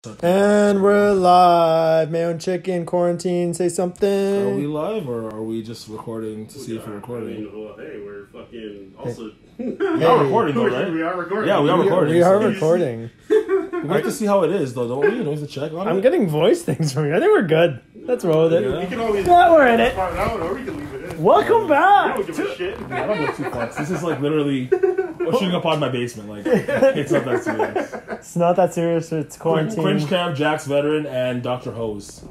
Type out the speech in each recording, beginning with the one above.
And we're live. Mayo and Chicken, quarantine, say something. Are we live or are we just recording to see if we're recording? I mean, well, hey, we're fucking also... We are recording though, right? We are recording. Yeah, we are recording. We are recording. We have to see how it is though, don't we? You know, to check on it. I'm getting voice things from you. I think we're good. Let's roll with it. Yeah. We can always... Yeah, we're in it. Out, or we can leave it in. Welcome back. We don't give a shit. I don't go too far. This is like literally shooting up on my basement. Like, it's not that serious. It's not that serious. It's quarantine. Cringe Cam, Jack's Veteran, and Dr. Hose.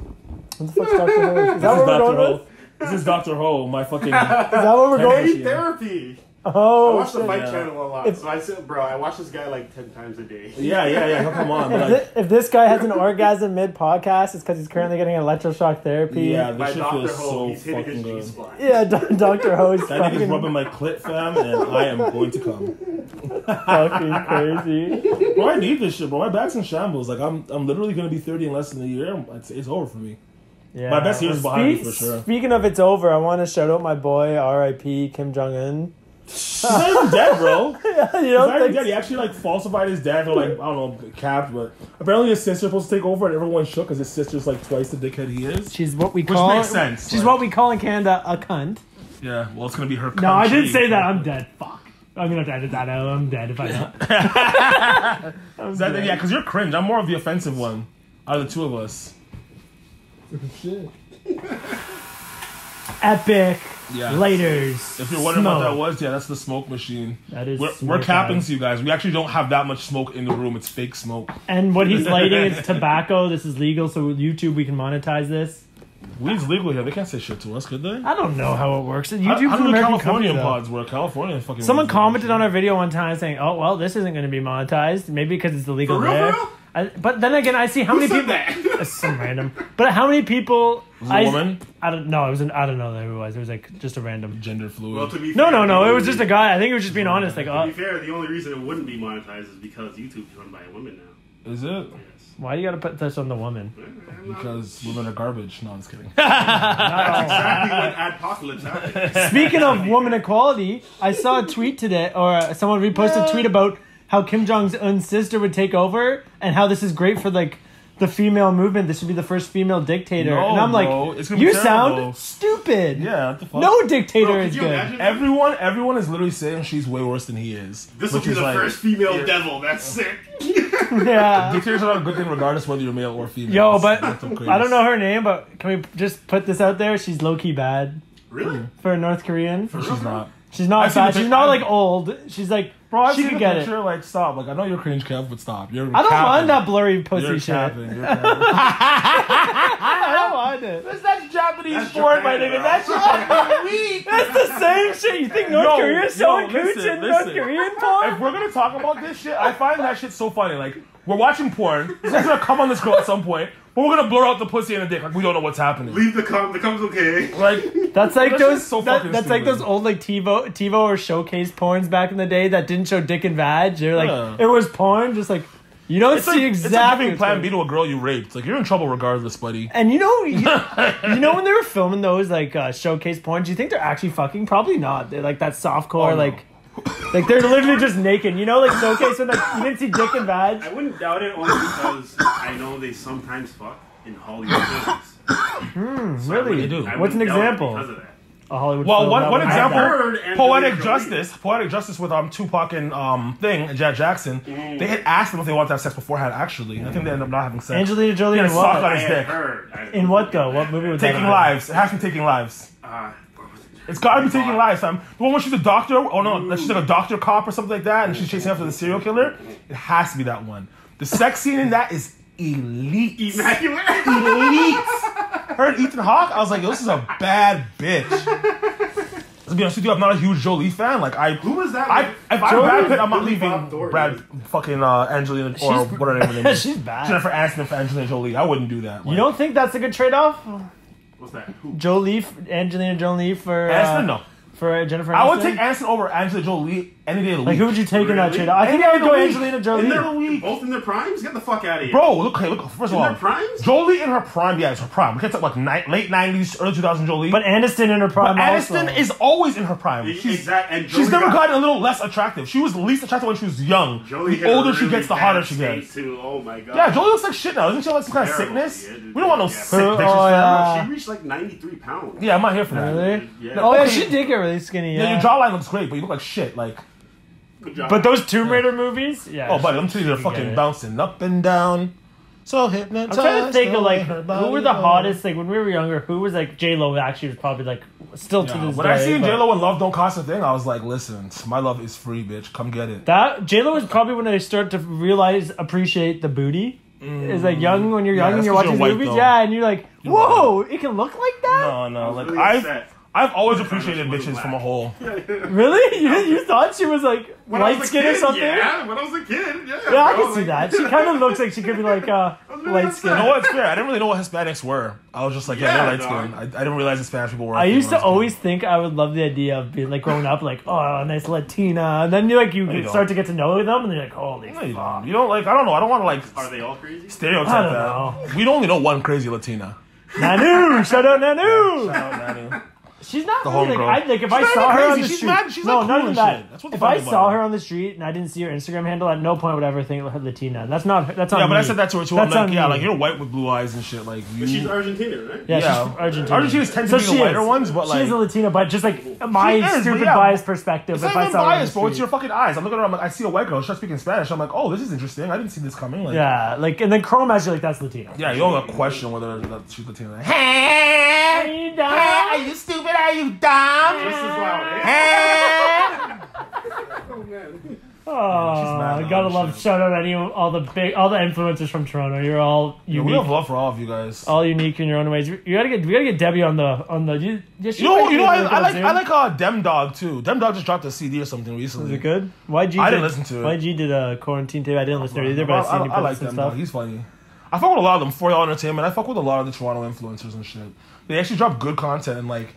What the fuck's Dr. Ho? Is that what we're Dr. going Ho. with? This is Dr. Ho, my fucking... Is that what we're going with? Therapy. Oh, I watch the Fight yeah. Channel a lot, so I said, bro, I watch this guy like 10 times a day. Yeah, come on. Like, If this guy has an orgasm mid-podcast, it's because he's currently getting electroshock therapy. yeah, By this shit Dr. feels Ho, so he's hitting fucking his good. G-spot. Yeah, Dr. Ho is That nigga's fucking, rubbing my clit, fam, and I am going to come. fucking crazy. Bro, I need this shit, bro. My back's in shambles. Like, I'm literally gonna be 30 in less than a year. It's over for me. Yeah. My best years behind me for sure. Speaking of it's over, I want to shout out my boy, R.I.P. Kim Jong-un. He's not even dead, bro. You He's don't not even think dead. He actually like falsified his death or like I don't know, capped, but apparently his sister's supposed to take over and everyone shook because his sister's like twice the dickhead he is. she's what we Which call makes sense. She's like, what we call in Canada a cunt. Yeah, well it's gonna be her No, I didn't cunt say cheek. that. I'm dead. Fuck. I'm gonna edit that out. I'm dead if I don't. Is that, yeah, because you're cringe. I'm more of the offensive one out of the two of us. Shit. Epic. Yeah. Laters. If you're wondering what that Smoke. was, yeah, that's the smoke machine. That is We're smoke capping guys. to you guys. We actually don't have that much smoke in the room. It's fake smoke. And what he's lighting is tobacco. This is legal, so with YouTube we can monetize this. Weed's legal here. They can't say shit to us, could they? I don't know how it works. How YouTube's do an the American Californian company, though. pods work? California fucking. Someone rules that commented shit. on our video one time saying, "Oh well, this isn't going to be monetized. Maybe because it's illegal For real, there." for real? But then again, I see how many said people. that? It's some random. But how many people? Was it a woman? I don't know. It was. I don't know who it was. It was like just a random. Gender fluid. Well, to be No, fair, no. It was just a guy. I think he was just being honest. Like, To be fair, the only reason it wouldn't be monetized is because YouTube's run by a woman now. Is it? Yes. why you got to put this on the woman? Because women are garbage. No, I'm just kidding. That's exactly what Adpocalypse happened. Speaking of woman equality, I saw a tweet today, or someone reposted a tweet about how Kim Jong-un's sister would take over, and how this is great for like the female movement. This should be the first female dictator. No, and I'm bro. like, It's gonna be you terrible. sound stupid. Yeah, what the fuck? No dictator Bro, is could you good. imagine that? Everyone is literally saying she's way worse than he is. This will which be is the like, first female devil. That's sick. Yeah. Dictators are not a good thing regardless whether you're male or female. Yo, but That's so crazy. I don't know her name, but can we just put this out there? She's low-key bad Really? for a North Korean. She's not. She's not I've seen bad. the She's pic- not I've- like old. She's like, Bro, I've she seen could the get picture, it. like, stop. Like, I know you're cringe, Kev, but stop. You're I don't capping. mind that blurry pussy You're shit. capping. You're capping. I don't mind it. That's Japanese That's sport, Japan, my nigga. bro. That's fucking weak. That's the same shit. You think North Korea is showing cooch in North Korean porn? If we're gonna talk about this shit, I find that shit so funny. Like, we're watching porn. This is gonna come on this girl at some point, but we're gonna blur out the pussy and the dick. Like, we don't know what's happening. Leave the cum. The cum's okay. Like, That's like That those. shit's so That, fucking that's like stupid. those old like TiVo or Showcase porns back in the day that didn't show dick and vag. They're like Yeah. it was porn, just like you don't it's see like, exactly. it's like giving what's Plan going- B to a girl you raped. Like, you're in trouble regardless, buddy. And you know when they were filming those like Showcase porn, do you think they're actually fucking? Probably not. They're like that softcore, Oh, no. like they're literally just naked. You know, like Showcase when like you didn't see dick and vag. I wouldn't doubt it only because I know they sometimes fuck in Hollywood films. So I really? wouldn't- They do. I What's an wouldn't doubt it example? because of that. A Hollywood Well, film that one would have example, that. heard Angelina poetic justice with Tupac and Jack Jackson. They had asked them if they wanted to have sex beforehand. Actually, I think they ended up not having sex. Angelina Jolie Yeah, in sock what? on I his had dick. heard. In what though? What movie was that? Taking lives. It has to be taking lives. What was it? It's gotta be taking lives, fam. The one where she's a doctor. Oh no, she's like a doctor cop or something like that, and she's chasing after the serial killer. It has to be that one. The sex scene in that is elite. Immaculate. Elite. Her and Ethan Hawke, I was like, yo, this is a bad bitch. To be honest with you, I'm not a huge Jolie fan. Like, Who was that? if I'm Jolie Brad Pitt, I'm not Billy leaving Bob Thornton. Brad fucking Angelina or whatever her name is. She's bad. Jennifer Aniston for Angelina Jolie. I wouldn't do that. You Like, don't think that's a good trade-off? What's that? Who? Angelina Jolie for Aniston? No. for Jennifer Aniston? I would take Aniston over Angelina Jolie Any day of the week. Like, who would you take in that Really? trade? I think Any I would day go of the week. Angelina In Jolie. their, both in their primes? Get the fuck out of here. Bro, look, first of all, their primes? Jolie in her prime, yeah, it's her prime. We can't talk about late 90s, early 2000s Jolie. But Aniston in her prime Aniston also. is always in her prime. Exactly. And She's Jolie never got- gotten a little less attractive. She was the least attractive when she was young. Jolie The older she gets, the hotter she gets. Too. Oh my god. Yeah, Jolie looks like shit now. Doesn't she have like some kind of Terrible. sickness? Yeah, dude. We don't want no Yeah. sick Oh, bitches. yeah. She reached like 93 pounds. Yeah, I'm not here for that. Really? Yeah. Oh, yeah, Okay. she did get really skinny. Yeah, Yeah. your jawline looks great, but you look like shit. Like, Good job. But those Tomb Raider movies, yeah. oh, buddy, them titties are she fucking get it. bouncing up and down. So I'm hypnotized. trying to think of the like way her who body were the goes. hottest. Like when we were younger, who was like J Lo? Actually, was probably like still to Yeah, this when day. I seen but J Lo and Love Don't Cost a Thing, I was like, listen, my love is free, bitch. Come get it. That J Lo was probably when I started to appreciate the booty. It's like young when you're Yeah, young and that's you're 'cause watching you're white, movies, though. yeah, and you're like, whoa, it can look like that. No, like really I've upset. always appreciated bitches from a hole. Really? You thought she was like When I was light a skin or kid, something? Yeah, when I was a kid, yeah. Yeah, I bro, can see like- that. She kind of looks like she could be like really light upset. skin. You know what's fair? I didn't really know what Hispanics were. I was just like, yeah, Yeah, they're light skin. dog. I didn't realize Hispanic people were. I used to when was a kid. always think I would love the idea of being like growing up, like, oh, nice Latina, and then you you start don't. to get to know them, and you're like, holy No, you fuck. don't. You don't like. I don't know. I don't want to like Are they all crazy? stereotype I don't that. know. We only know one crazy Latina. Nanu, shout out Nanu. Shout out, Nanu. She's not The really, homegirl. like, if I She's saw not her on crazy. the She's street, mad- she's no, like not cool even and that. shit. That's what the If fuck I is saw about her on the street and I didn't see her Instagram handle, at no point would I ever think Latina. That's on Yeah, but me. I said that to her too. I'm That's like, on yeah, me. like you're white with blue eyes and shit. Like you. But she's Argentinian, right? Yeah, yeah. she's Argentinian. Argentinians tend to be the she whiter is. ones, but she like is a Latina, but just like my She is, but stupid yeah. biased perspective. it's If not I even saw her on the biased, bro. It's street. your fucking eyes. I'm looking at her. I'm like, I see a white girl. She starts speaking Spanish. I'm like, oh, this is interesting. I didn't see this coming. Like, Yeah, like, and then Chrome as you're like, that's Latino. yeah, you don't question whether she's Latina. Like, Are you dumb? are you stupid? Are you dumb? This is loud, eh? Oh, man. Oh, she's mad I now, gotta shit. love shout out all the influencers from Toronto. You're all Yeah, unique, we have love for all of you guys. all unique in your own ways. We gotta get Debbie on the. You You know, I like Dem Dog too. Dem Dog just dropped a CD or something recently. Is it good? YG I didn't listen to it. YG did a quarantine tape. I didn't listen to it either, but I seen you I like post some Dem stuff. Dog. He's funny. I fuck with a lot of them for y'all entertainment. I fuck with a lot of the Toronto influencers and shit. They actually drop good content and like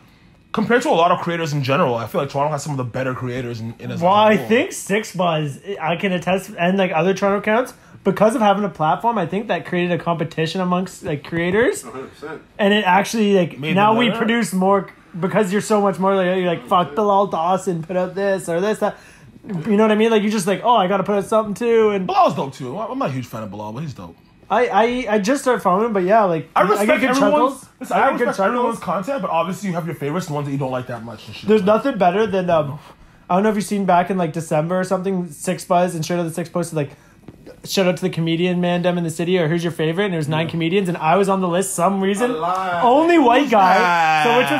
compared to a lot of creators in general, I feel like Toronto has some of the better creators in as a Well, I whole. think Six Buzz, I can attest, and like other Toronto accounts, because of having a platform, I think that created a competition amongst like creators, 100%. and it actually like Made now them we better? produce more because you're so much more like you're like fuck Bilal Dawson, put out this or this that. You know what I mean? Like you just like, oh, I gotta put out something too, and Bilal's dope too. I'm not a huge fan of Bilal, but he's dope. I just started following him, but yeah, like I respect get good everyone's. chuckles. Listen, I respect everyone's content, but obviously you have your favorites, the ones that you don't like that much. And shit. There's nothing better than I don't know if you've seen back in like December or something. Six Buzz and Straight Out the Six posted like shout out to the comedian Mandem in the city or who's your favorite, and there's 9 comedians and I was on the list some reason. Only white Who's guy, that? so which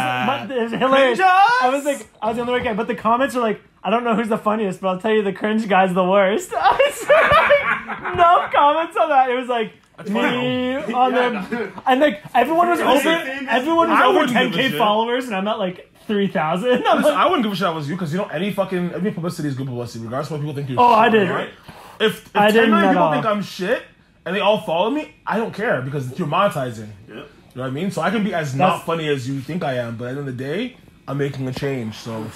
was it was hilarious. Cringe-us? I was like I was the only white guy, but the comments were like I don't know who's the funniest, but I'll tell you the cringe guy's the worst. I was like, no comments on that. It was like. Me on them, and like everyone was over. Everyone was I over wouldn't give a 10K shit. followers, and I'm at like 3,000. I'm Listen, like, I wouldn't give a shit if I was you because you know any publicity is good publicity, regardless of what people think you're. Oh, I shit, did. Right? If I 10 didn't million at people all. think I'm shit and they all follow me, I don't care because you're monetizing. Yep. You know what I mean? So I can be as not funny as you think I am, but at the end of the day, I'm making a change. So you know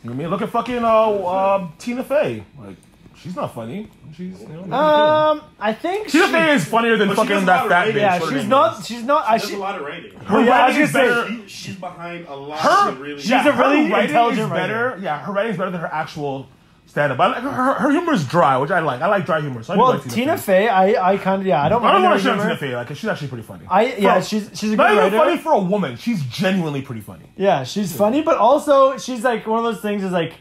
what I mean? Look at fucking Tina Fey. Like she's not funny. She's I think Tina Fey is funnier than But she fucking does a that lot of fat writing. bitch. yeah, what her she's name not. is. She's not. There's a lot of writing. Well, yeah, I was writing's gonna say. better. She's behind a lot Her, of really. She's a really her writing intelligent is better. Yeah, her writing is better than her actual stand-up. I like her humor is dry, which I like. I like dry humor. So I do Well, like Tina Fey, I kind of I don't I don't mind want her to shit on humor. Tina Fey. Like she's actually pretty funny. She's a good Not even writer. funny for a woman. She's genuinely pretty funny. Yeah, she's funny, but also she's like one of those things. Is like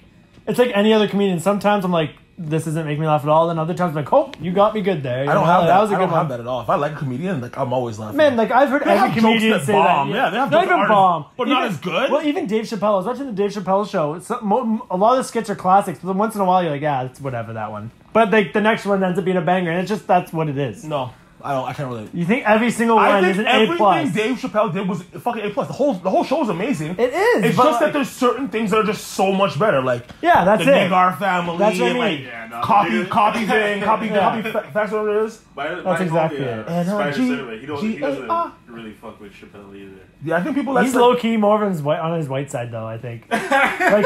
it's like any other comedian. Sometimes I'm like, this doesn't make me laugh at all. Then other times I'm like, oh, you got me good there. I don't have that. That was a I good don't one. have that at all. If I like a comedian, like I'm always laughing. Man, like I've heard They have every jokes comedian that say bomb. that. Yeah, they have not jokes even that bomb, but not as good. Well, even Dave Chappelle. I was watching the Dave Chappelle show. A lot of the skits are classics, but then once in a while you're like, yeah, it's whatever that one. But like the next one ends up being a banger, and it's just that's what it is. No, I don't. I can't relate. You think every single I one think is an A everything plus? Dave Chappelle did was fucking A plus. The whole show is amazing. It is. It's but just that like- there's certain things that are just so much better. Like yeah, that's the it. Nagar family. That's what I and, mean. like, Yeah, no, copy dude. thing, copy Yeah. facts whatever it is. That's exactly it. Spider Cinema. He doesn't. really fuck with Chappelle either. Yeah, I think people. He's low key more on his white side though. I think. Like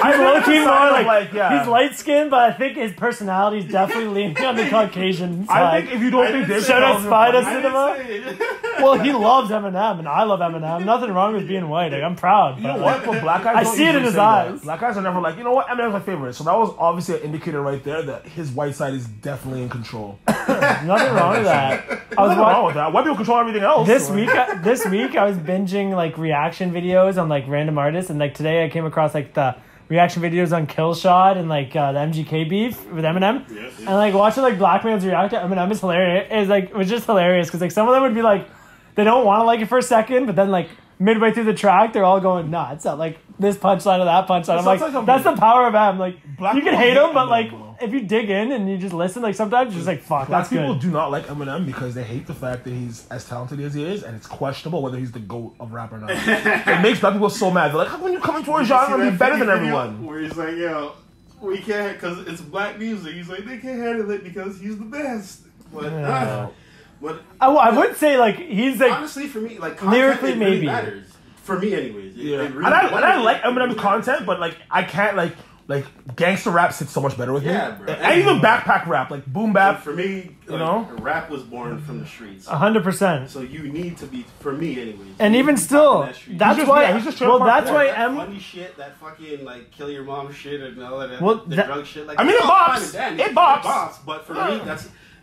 he's low key more like he's light skinned, but I think his personality is definitely leaning on the Caucasian side. I think if you don't think Dave shout out Spider I Cinema. didn't say it. Well, he loves Eminem, and I love Eminem. Nothing wrong with being white. Like, I'm proud. You know what? But black guys I don't see it in usually his say that. eyes. Black guys are never like, you know what? Eminem's my favorite. So that was obviously an indicator right there that his white side is definitely in control. Nothing wrong with that. Nothing wrong with that. White people control everything else. This week I was binging like reaction videos on like random artists, and like today I came across like the reaction videos on Killshot and like the MGK beef with Eminem, and like watching like black man's react to Eminem is hilarious. It was just hilarious because like some of them would be like they don't want to like it for a second, but then like midway through the track they're all going nuts at like this punchline or that punchline. I'm like that's the power of M. Like you can hate him, but like if you dig in and you just listen, like sometimes you're just like fuck. Black That's people good. do not like Eminem because they hate the fact that he's as talented as he is, and it's questionable whether he's the GOAT of rap or not. It makes black people so mad. They're like, how can you come into our genre and be better than everyone? Where he's like, yo, we can't, because it's black music. He's like, they can't handle it because he's the best. But, but I would say like he's like honestly for me, like lyrically content, it really maybe matters. For me, anyways. Yeah, It really and I matters. like Eminem's content, but like I can't like gangster rap sits so much better with me. Bro. And even backpack rap, like boom bap. For me, you know, rap was born from the streets. 100%. So you need to be, for me, anyways. And even still, that's why. Well, that's why that M. funny shit, that fucking like kill your mom shit and all that, the drug shit. Like, I mean, it bops. It bops. But for me,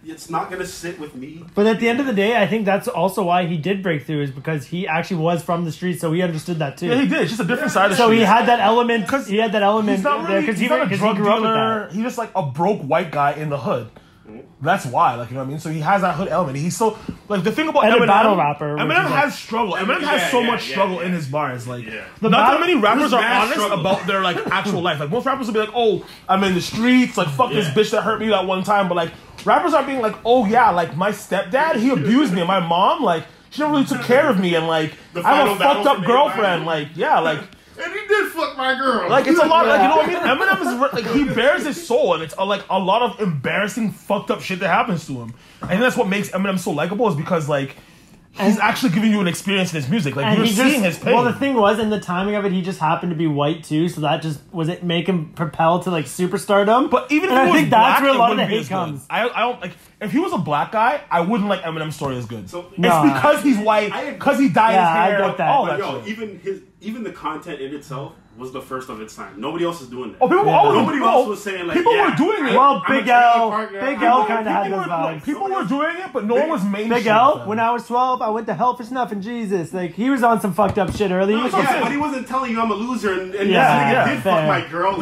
it's not gonna sit with me. But at the end of the day, I think that's also why he did break through, is because he actually was from the streets, so he understood that too. Yeah, he did. It's just a different side of the So street. he had that element. He had that element He's not there really, because he's not a drug he grew up with dealer. that. He's just like a broke white guy in the hood. That's why, like, you know what I mean? So he has that hood element. He's so, like, the thing about And Eminem, a battle rapper. Eminem has struggle. Eminem has so much struggle in his bars. Like, not that many rappers are honest about their, like, actual life. Like, most rappers will be like, oh, I'm in the streets, like, fuck this bitch that hurt me that one time. But, like, rappers aren't being like, oh, yeah, like, my stepdad, he abused me. And my mom, like, she never really took care of me. And, like, I'm a fucked up girlfriend. Like, yeah, like... And he did fuck my girl. Like, it's a lot, like, you know what I mean? Eminem is, like, he bears his soul, and it's, like, a lot of embarrassing, fucked up shit that happens to him. I think that's what makes Eminem so likable, is because, like, he's actually giving you an experience in his music. Like, you're seeing his pain. Well, the thing was, in the timing of it, he just happened to be white, too, so that just, make him propel to, like, superstardom? But even if and he I was think black, that's where a lot of the it wouldn't be hate as good. comes. I don't, like, if he was a black guy, I wouldn't like Eminem's story as good. So, it's because he's white, because he dyed his hair, I get that. all but that shit. Even the content in itself was the first of its time. Nobody else is doing that. Oh, people Nobody else was saying like people were doing it. Well, Big L kind of had those vibes. People were doing it, but no one was mainstream. Big L, when I was 12, I went to hell for snuff and Jesus. Like, he was on some fucked up shit early. But he wasn't telling you I'm a loser and this Yeah, nigga did fair. fuck my girl.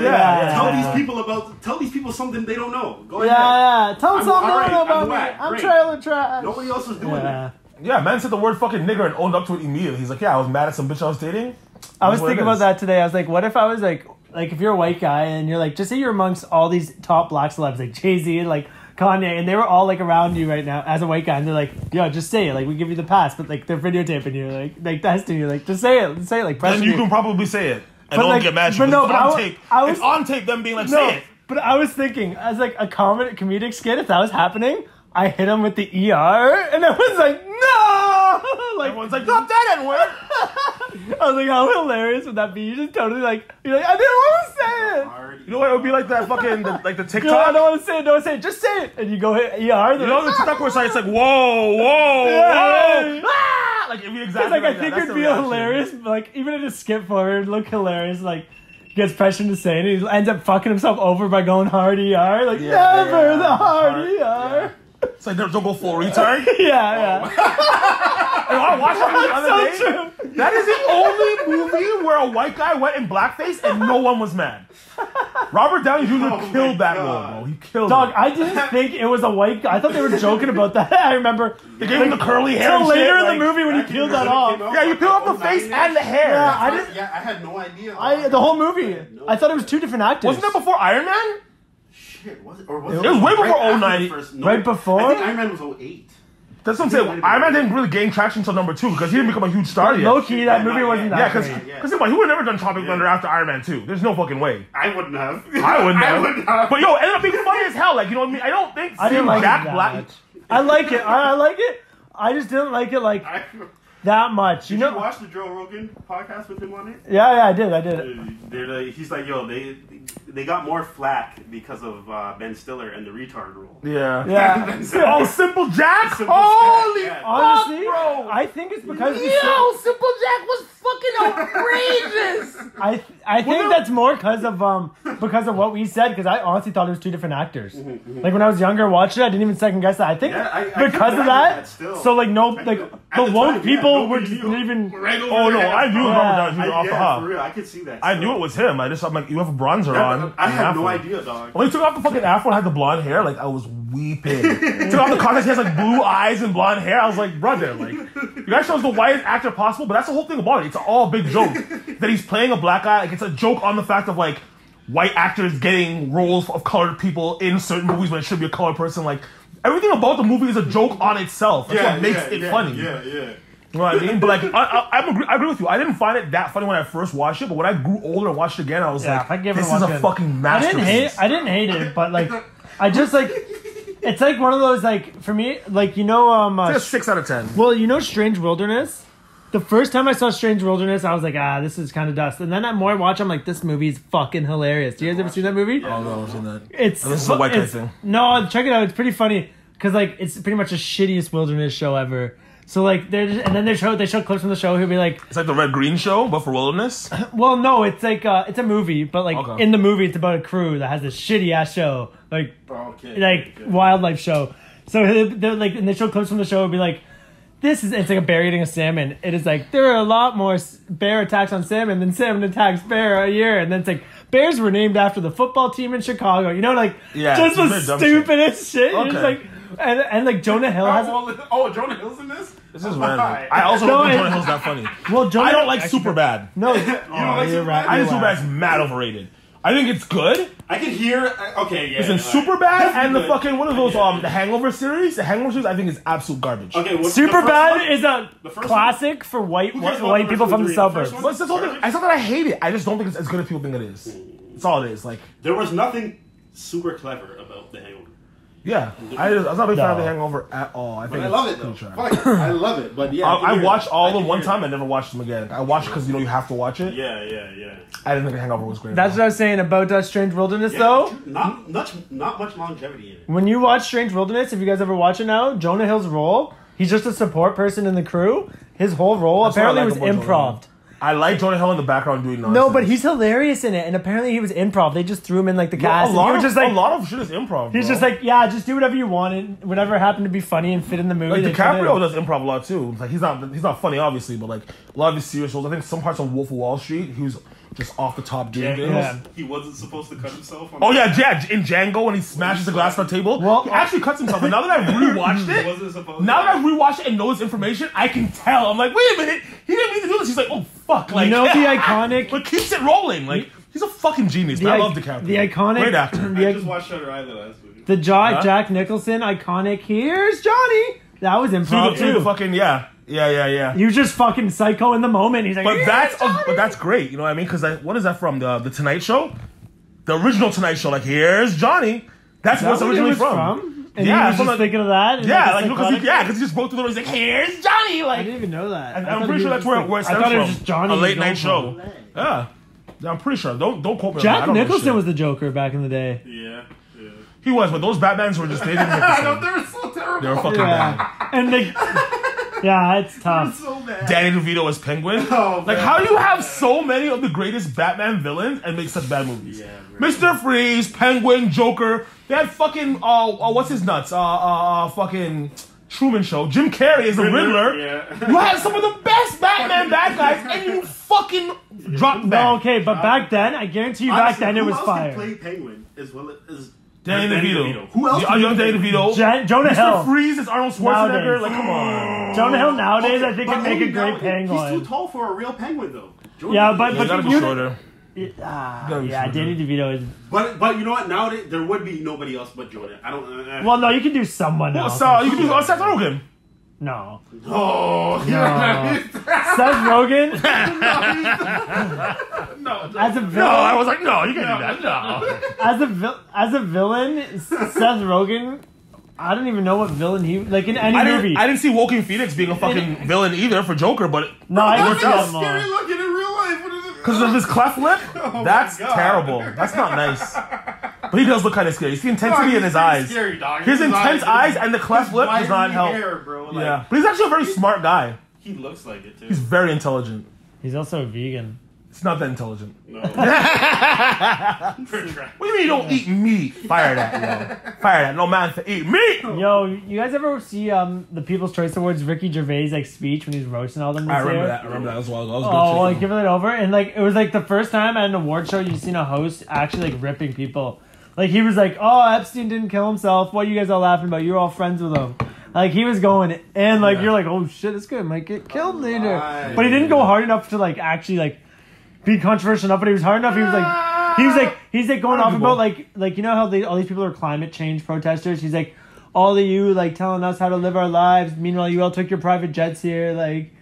Tell these people something they don't know. Go ahead. Tell them something they don't know about me. whack. I'm Great. trailer trash. Nobody else was doing that. Yeah, man said the word fucking nigger and owned up to it immediately. He's like, yeah, I was mad at some bitch I was dating. I was thinking about that today. I was like, what if I was like if you're a white guy and you're like, just say you're amongst all these top black celebs like Jay-Z and like Kanye, and they were all like around you right now as a white guy, and they're like, yo, just say it, like we give you the pass, but like they're videotaping you, like testing you, like just say it, like press. Then you can probably say it and don't like, get mad. But no, it's but on tape. was, it's on tape. Them being like, say it. But I was thinking, as like a comedic skit, if that was happening, I hit him with the ER, and everyone's like, no! Like, everyone's like, drop that N-word. I was like, how hilarious would that be? You just totally like, you're like, I didn't want to say it. You know what? It would be like that fucking, like the TikTok. No, I don't want to say it, don't say it, just say it. And you go hit ER. You know the TikTok where it's like, whoa, whoa. Ah! Like, it'd be exactly like, I think it'd be hilarious, like, even in a skip forward, it'd look hilarious, like, he gets pressured to say it, and he ends up fucking himself over by going hard ER. Like, never the hard ER. Yeah. It's like, don't go full retard. Yeah. And I watched that movie the other day. True. That is the only movie where a white guy went in blackface and no one was mad. Robert Downey Jr. killed that role, bro. He killed it. I didn't think it was a white guy. I thought they were joking about that. I remember they gave him the curly hair. Until later in like, the movie when he peeled that off. Yeah, you peel off the face and the hair. Yeah, I didn't. Yeah, I had no idea. The whole movie. I thought it was two different actors. Wasn't that before Iron Man? Shit, was it? Or was it was way before 09. Right before? I think Iron Man was 08. That's what I'm saying. Iron Man didn't really gain traction until number 2 because he didn't become a huge star yet. Low key, that movie wasn't that great. Because he would have never done Tropic Thunder after Iron Man 2. There's no fucking way. I wouldn't have. I wouldn't have. But yo, it ended up being funny as hell. Like, you know what I mean? I don't think I didn't like Jack it that Black. much. I like it. I like it. I just didn't like it like. that much. Did you watch the Joe Rogan podcast with him on it? Yeah, I did. He's like, yo, they got more flack because of Ben Stiller and the retard role. Yeah. Oh, Simple Jack? Holy fuck, honestly, bro. I think it's because Simple Jack was fucking outrageous. I think that's more because of what we said, because I honestly thought it was two different actors. Like when I was younger, watching it, I didn't even second guess that. I think because of that, so like the woke people were just even. Oh no, I knew off the hop. For real, I could see that. I knew it was him. I'm like, you have a bronzer on. I had no idea, dog. When he took off the fucking afro and had the blonde hair, like I was weeping. Took off the contacts, he has like blue eyes and blonde hair. I was like, brother, like you guys show us the whitest actor possible, but that's the whole thing about it. It's all a big joke that he's playing a black guy. Like it's a joke on the fact of like white actors getting roles of colored people in certain movies when it should be a colored person. Like everything about the movie is a joke on itself. That's what makes it funny. Yeah. You know what I mean? But like, I agree with you. I didn't find it that funny when I first watched it, but when I grew older and watched it again, I was like, this is a fucking masterpiece. I didn't hate it, but like, I just like, it's like one of those like, for me, like, you know, it's like a 6 out of 10. Well, you know Strange Wilderness? The first time I saw Strange Wilderness, I was like, this is kind of dust. And then the more I watch, I'm like, this movie is fucking hilarious. Do you guys ever seen that movie? Oh, no, I've seen that. This is a white guy thing. No, check it out. It's pretty funny. Because, like, it's pretty much the shittiest wilderness show ever. So, like, they show clips from the show. He'll be like... It's like the Red Green Show, but for wilderness? Well, no, it's like, it's a movie. But, like, in the movie, it's about a crew that has this shitty-ass show. Like, wildlife show. So, they're like, and they show clips from the show. It'll be like, it's like a bear eating a salmon. It is like, there are a lot more bear attacks on salmon than salmon attacks bear a year. And then it's like, bears were named after the football team in Chicago. You know, like, just the stupidest shit. Okay. It's like, and like Jonah Hill has... Jonah Hill's in this? This is random. I also don't think Jonah Hill's that funny. Well, I don't like Superbad. No, you don't like Superbad? I think Superbad's mad overrated. I think it's good. I can hear... Okay, yeah. Listen, Superbad and the fucking... What are those? The Hangover series? The Hangover series, I think, is absolute garbage. Okay, Superbad is a classic for white people from the suburbs. But it's not that I hate it. I just don't think it's as good as people think it is. That's all it is. Like, there was nothing super clever about The Hangover. Yeah, I was not a big fan of The Hangover at all. I love it though. I love it, but yeah, I watched all of them one time. I never watched them again. I watched because you have to watch it. Yeah. I didn't think The Hangover was great. That's what I was saying about Strange Wilderness, though. Not much longevity in it. When you watch Strange Wilderness, if you guys ever watch it now, Jonah Hill's role, he's just a support person in the crew. His whole role apparently was improv. I like Jonah Hill in the background doing nonsense. No, but he's hilarious in it, and apparently he was improv. They just threw him in like the cast. A lot of shit is improv. He's just like, just do whatever you want, and whatever happened to be funny and fit in the movie. Like DiCaprio does improv a lot too. Like he's not funny obviously, but like a lot of his serious roles. I think some parts on Wolf of Wall Street, he was just off the top doing things. Yeah. He wasn't supposed to cut himself. In Django when he smashes the glass on the table, he actually cuts himself. And now that I've rewatched it, and know this information, I can tell. I'm like, wait a minute, he didn't mean to do this. He's like, oh fuck, like the iconic, but keeps it rolling. Like he's a fucking genius. I love DiCaprio. The iconic, great actor. I just watched Shutter Island last week. The Jack Nicholson iconic. Here's Johnny. That was improv too. The fucking Yeah. He was just fucking psycho in the moment. He's like, but that's great. You know what I mean? Because what is that from? The Tonight Show, the original Tonight Show. Like, here's Johnny. That's what's originally from. And he was just thinking of that. Because he just broke through the door. He's like, here's Johnny. Like, I didn't even know that. I'm pretty sure that's where it stems from. I thought it was just Johnny. A late night show. Yeah, I'm pretty sure. Don't quote me. Jack Nicholson was the Joker back in the day. Yeah. He was, but those Batmans were just they didn't hit the same. They were so terrible. They were fucking bad. And it's tough. So bad. Danny DeVito as Penguin. Oh, like, how do you have so many of the greatest Batman villains and make such bad movies? Yeah, Mr. Freeze, Penguin, Joker. They had fucking what's his nuts? Fucking Truman Show. Jim Carrey as the Riddler. Yeah. You had some of the best Batman bad guys, and you fucking dropped that. No, okay, but back then, I guarantee you, back then it was fire. Who else can play Penguin as well as Danny DeVito. Who else? Young Danny DeVito. Jonah Hill. Mr. Freeze is Arnold Schwarzenegger. Like, come on. Jonah Hill nowadays, I think, can make a great penguin. He's too tall for a real penguin, though. But you gotta be shorter. Danny DeVito is. But you know what? Nowadays there would be nobody else but Jordan. I don't. Well, no, you can do someone else. You can do Seth Rogen. No. Oh. Seth Rogen? No. As a villain? No, I was like, no, you can't do that. No. As a villain, Seth Rogen, I don't even know what villain he like in any movie. I didn't see Joaquin Phoenix being a fucking villain either for Joker, but no, I worked out more. Scary looking in real life. Because of his cleft lip? That's terrible. That's not nice. But he does look kind of scary. It's the intensity in his eyes. Scary, dog. His intense eyes and the cleft lip does not help. Yeah, but he's actually a very smart guy. He looks like it too. He's very intelligent. He's also a vegan. It's not that intelligent. No. What do you mean you don't eat meat? Fire that, yo. Fire that. No man to eat meat. Yo, you guys ever see the People's Choice Awards Ricky Gervais like speech when he's roasting all them? I remember that. That was well. That was good. Oh, like giving it over, and like it was like the first time at an award show you've seen a host actually like ripping people. Like he was like, "Oh, Epstein didn't kill himself. What are you guys all laughing about? You're all friends with him." Like he was going, and like you're like, "Oh shit, this guy might get killed later." But he didn't go hard enough to like actually like be controversial enough. But he was hard enough. He's like going off about like you know how all these people are climate change protesters. He's like, all of you like telling us how to live our lives. Meanwhile, you all took your private jets here. Like,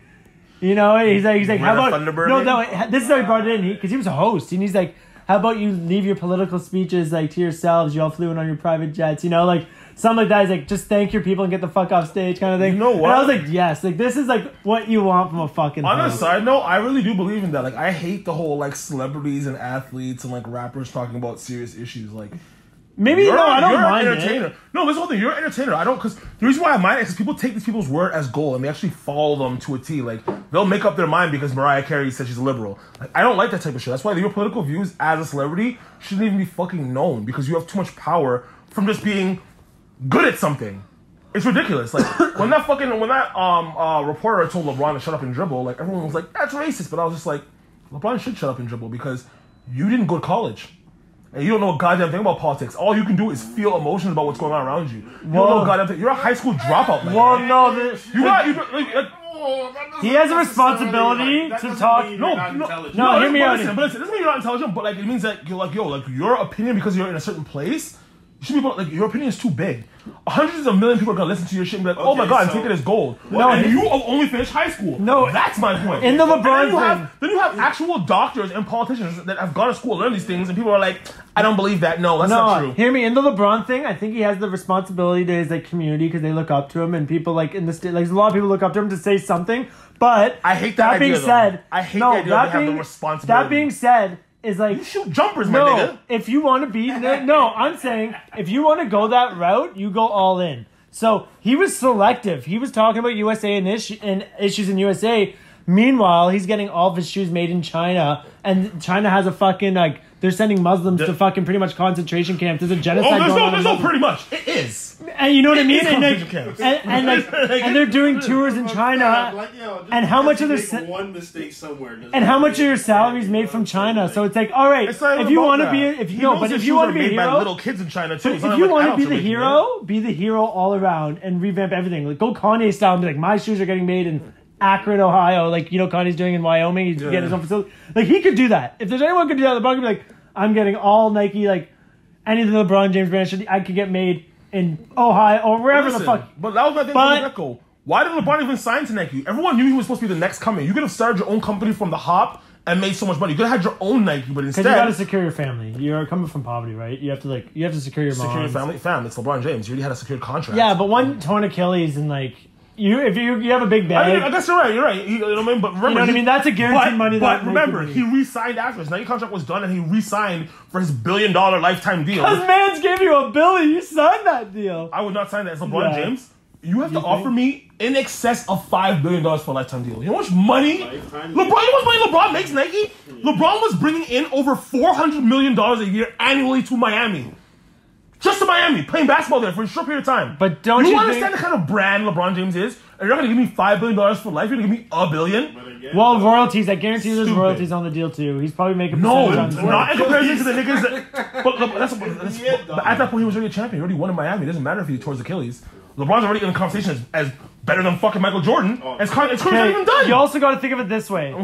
you know, he's like, how about no? This is how he brought it in because he was a host, and he's like, how about you leave your political speeches like to yourselves? You all flew in on your private jets, you know, like. Something like that. He's like, just thank your people and get the fuck off stage kind of thing. You know what? And I was like, yes. Like, this is like what you want from a fucking On host. a side note, I really do believe in that. Like, I hate the whole, like, celebrities and athletes and, like, rappers talking about serious issues. Like, maybe, I don't mind an entertainer. it. No, this whole thing, you're an entertainer. I don't, because the reason why I mind it is because people take these people's word as gold and they actually follow them to a T. Like, they'll make up their mind because Mariah Carey said she's a liberal. Like, I don't like that type of shit. That's why your political views as a celebrity shouldn't even be fucking known because you have too much power from just being good at something. It's ridiculous. Like when that reporter told LeBron to shut up and dribble, like everyone was like, that's racist. But I was just like, LeBron should shut up and dribble because you didn't go to college. And you don't know a goddamn thing about politics. All you can do is feel emotions about what's going on around you. You don't know a goddamn thing. You're a high school dropout, man. Well, no, he has a responsibility to talk. No, hear me out. Listen, it doesn't mean you're not intelligent, but like it means that you're like, yo, like your opinion because you're in a certain place. You should be like, your opinion is too big. Hundreds of million people are gonna listen to your shit and be like, "Oh my god, I'm taking it as gold." No, and you only finished high school. No, that's my point. In the LeBron thing, then you have actual doctors and politicians that have gone to school to learn these things, and people are like, "I don't believe that." No, that's not true. Hear me. In the LeBron thing, I think he has the responsibility to his like community because they look up to him, and people like in the state, like a lot of people look up to him to say something. But I hate that idea. Being said, I hate the idea that they have the responsibility. That being said. Is like you shoot jumpers, my nigga. If you want to be I'm saying if you want to go that route, you go all in. So he was selective. He was talking about USA and issues in USA. Meanwhile, he's getting all of his shoes made in China, and China has a fucking like they're sending Muslims to fucking pretty much concentration camps. There's a genocide going on. There's no pretty much. It is. And you know what I mean? And they're doing tours in China. And how much of their one mistake somewhere? And how much of your salary is made from China? So it's like, all right, if you want to be, if you want to be a hero, by little kids in China too. If you want to be the hero, be the hero all around and revamp everything. Like go Kanye style and be like, my shoes are getting made in Akron, Ohio, like you know Kanye's doing in Wyoming. He's getting his own facility. Like he could do that. If there's anyone who could do that, LeBron could be like, I'm getting all Nike, like anything LeBron James brand I could get made in Ohio or wherever the fuck. But that was my thing from the get-go. Why did LeBron even sign to Nike? Everyone knew he was supposed to be the next coming. You could have started your own company from the hop and made so much money. You could have had your own Nike, but instead, because you got to secure your family. You're coming from poverty, right? You have to secure your mom. Secure your family. Fam, it's LeBron James. You already had a secured contract. Yeah, but one torn Achilles and like. If you have a big bag. I guess you're right. You're right. You know what I mean? But remember, you know what I mean? That's a guaranteed money. But remember, he re-signed after his Nike contract was done, and he re-signed for his $1 billion lifetime deal. Because Mans gave you $1 billion, you signed that deal. I would not sign that as LeBron James. You have to offer me in excess of $5 billion for a lifetime deal. You know how much money LeBron makes Nike? LeBron was bringing in over $400 million a year annually to Miami. Just to Miami, playing basketball there for a short period of time. But don't you understand the kind of brand LeBron James is? And you're not going to give me $5 billion for life? You're going to give me $1 billion? Well, royalties. I guarantee there's royalties on the deal, too. He's probably making not in comparison to the niggas that... But at that point, he was already a champion. He already won in Miami. It doesn't matter if he tore his Achilles. LeBron's already in the conversation as better than fucking Michael Jordan. It's not even done. You also got to think of it this way.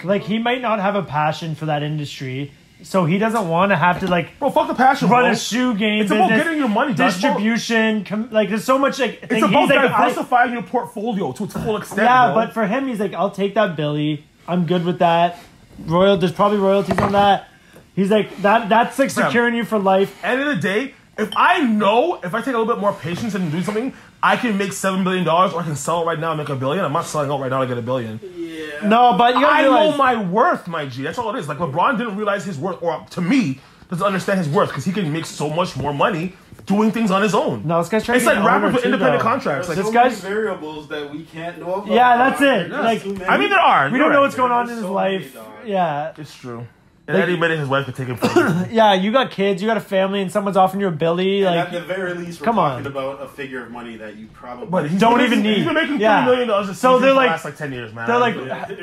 Like, he might not have a passion for that industry. So he doesn't want to have to like fuck the passion, run a shoe game. It's about getting your money, distribution. Like there's so much like. It's about diversifying your portfolio to its full extent. Yeah, but for him, he's like, I'll take that Billy. I'm good with that. There's probably royalties on that. He's like that. That's like securing you for life. End of the day, if I take a little bit more patience and do something, I can make $7 billion, or I can sell it right now and make $1 billion. I'm not selling out right now to get $1 billion. Yeah. No, but you gotta realize, know my worth, my G. That's all it is. Like, LeBron didn't realize his worth, or to me, doesn't understand his worth because he can make so much more money doing things on his own. No, this guy's trying It's to like rappers with independent contracts. There's like, so many variables that we can't know about. Yeah, that's it. There's Like, too many. I mean, there are. We don't know what's going on in There's his so life. many, dog. Yeah. It's true. And any minute his wife could take him from him. Yeah, you got kids, you got a family, and someone's offering you $1 billion. And Like, at the very least, we're come talking on. about a figure of money that you probably But he's Don't been even making- need. He's been making $30 Yeah. million a season So they're for like- the last like 10 years, man. they're like,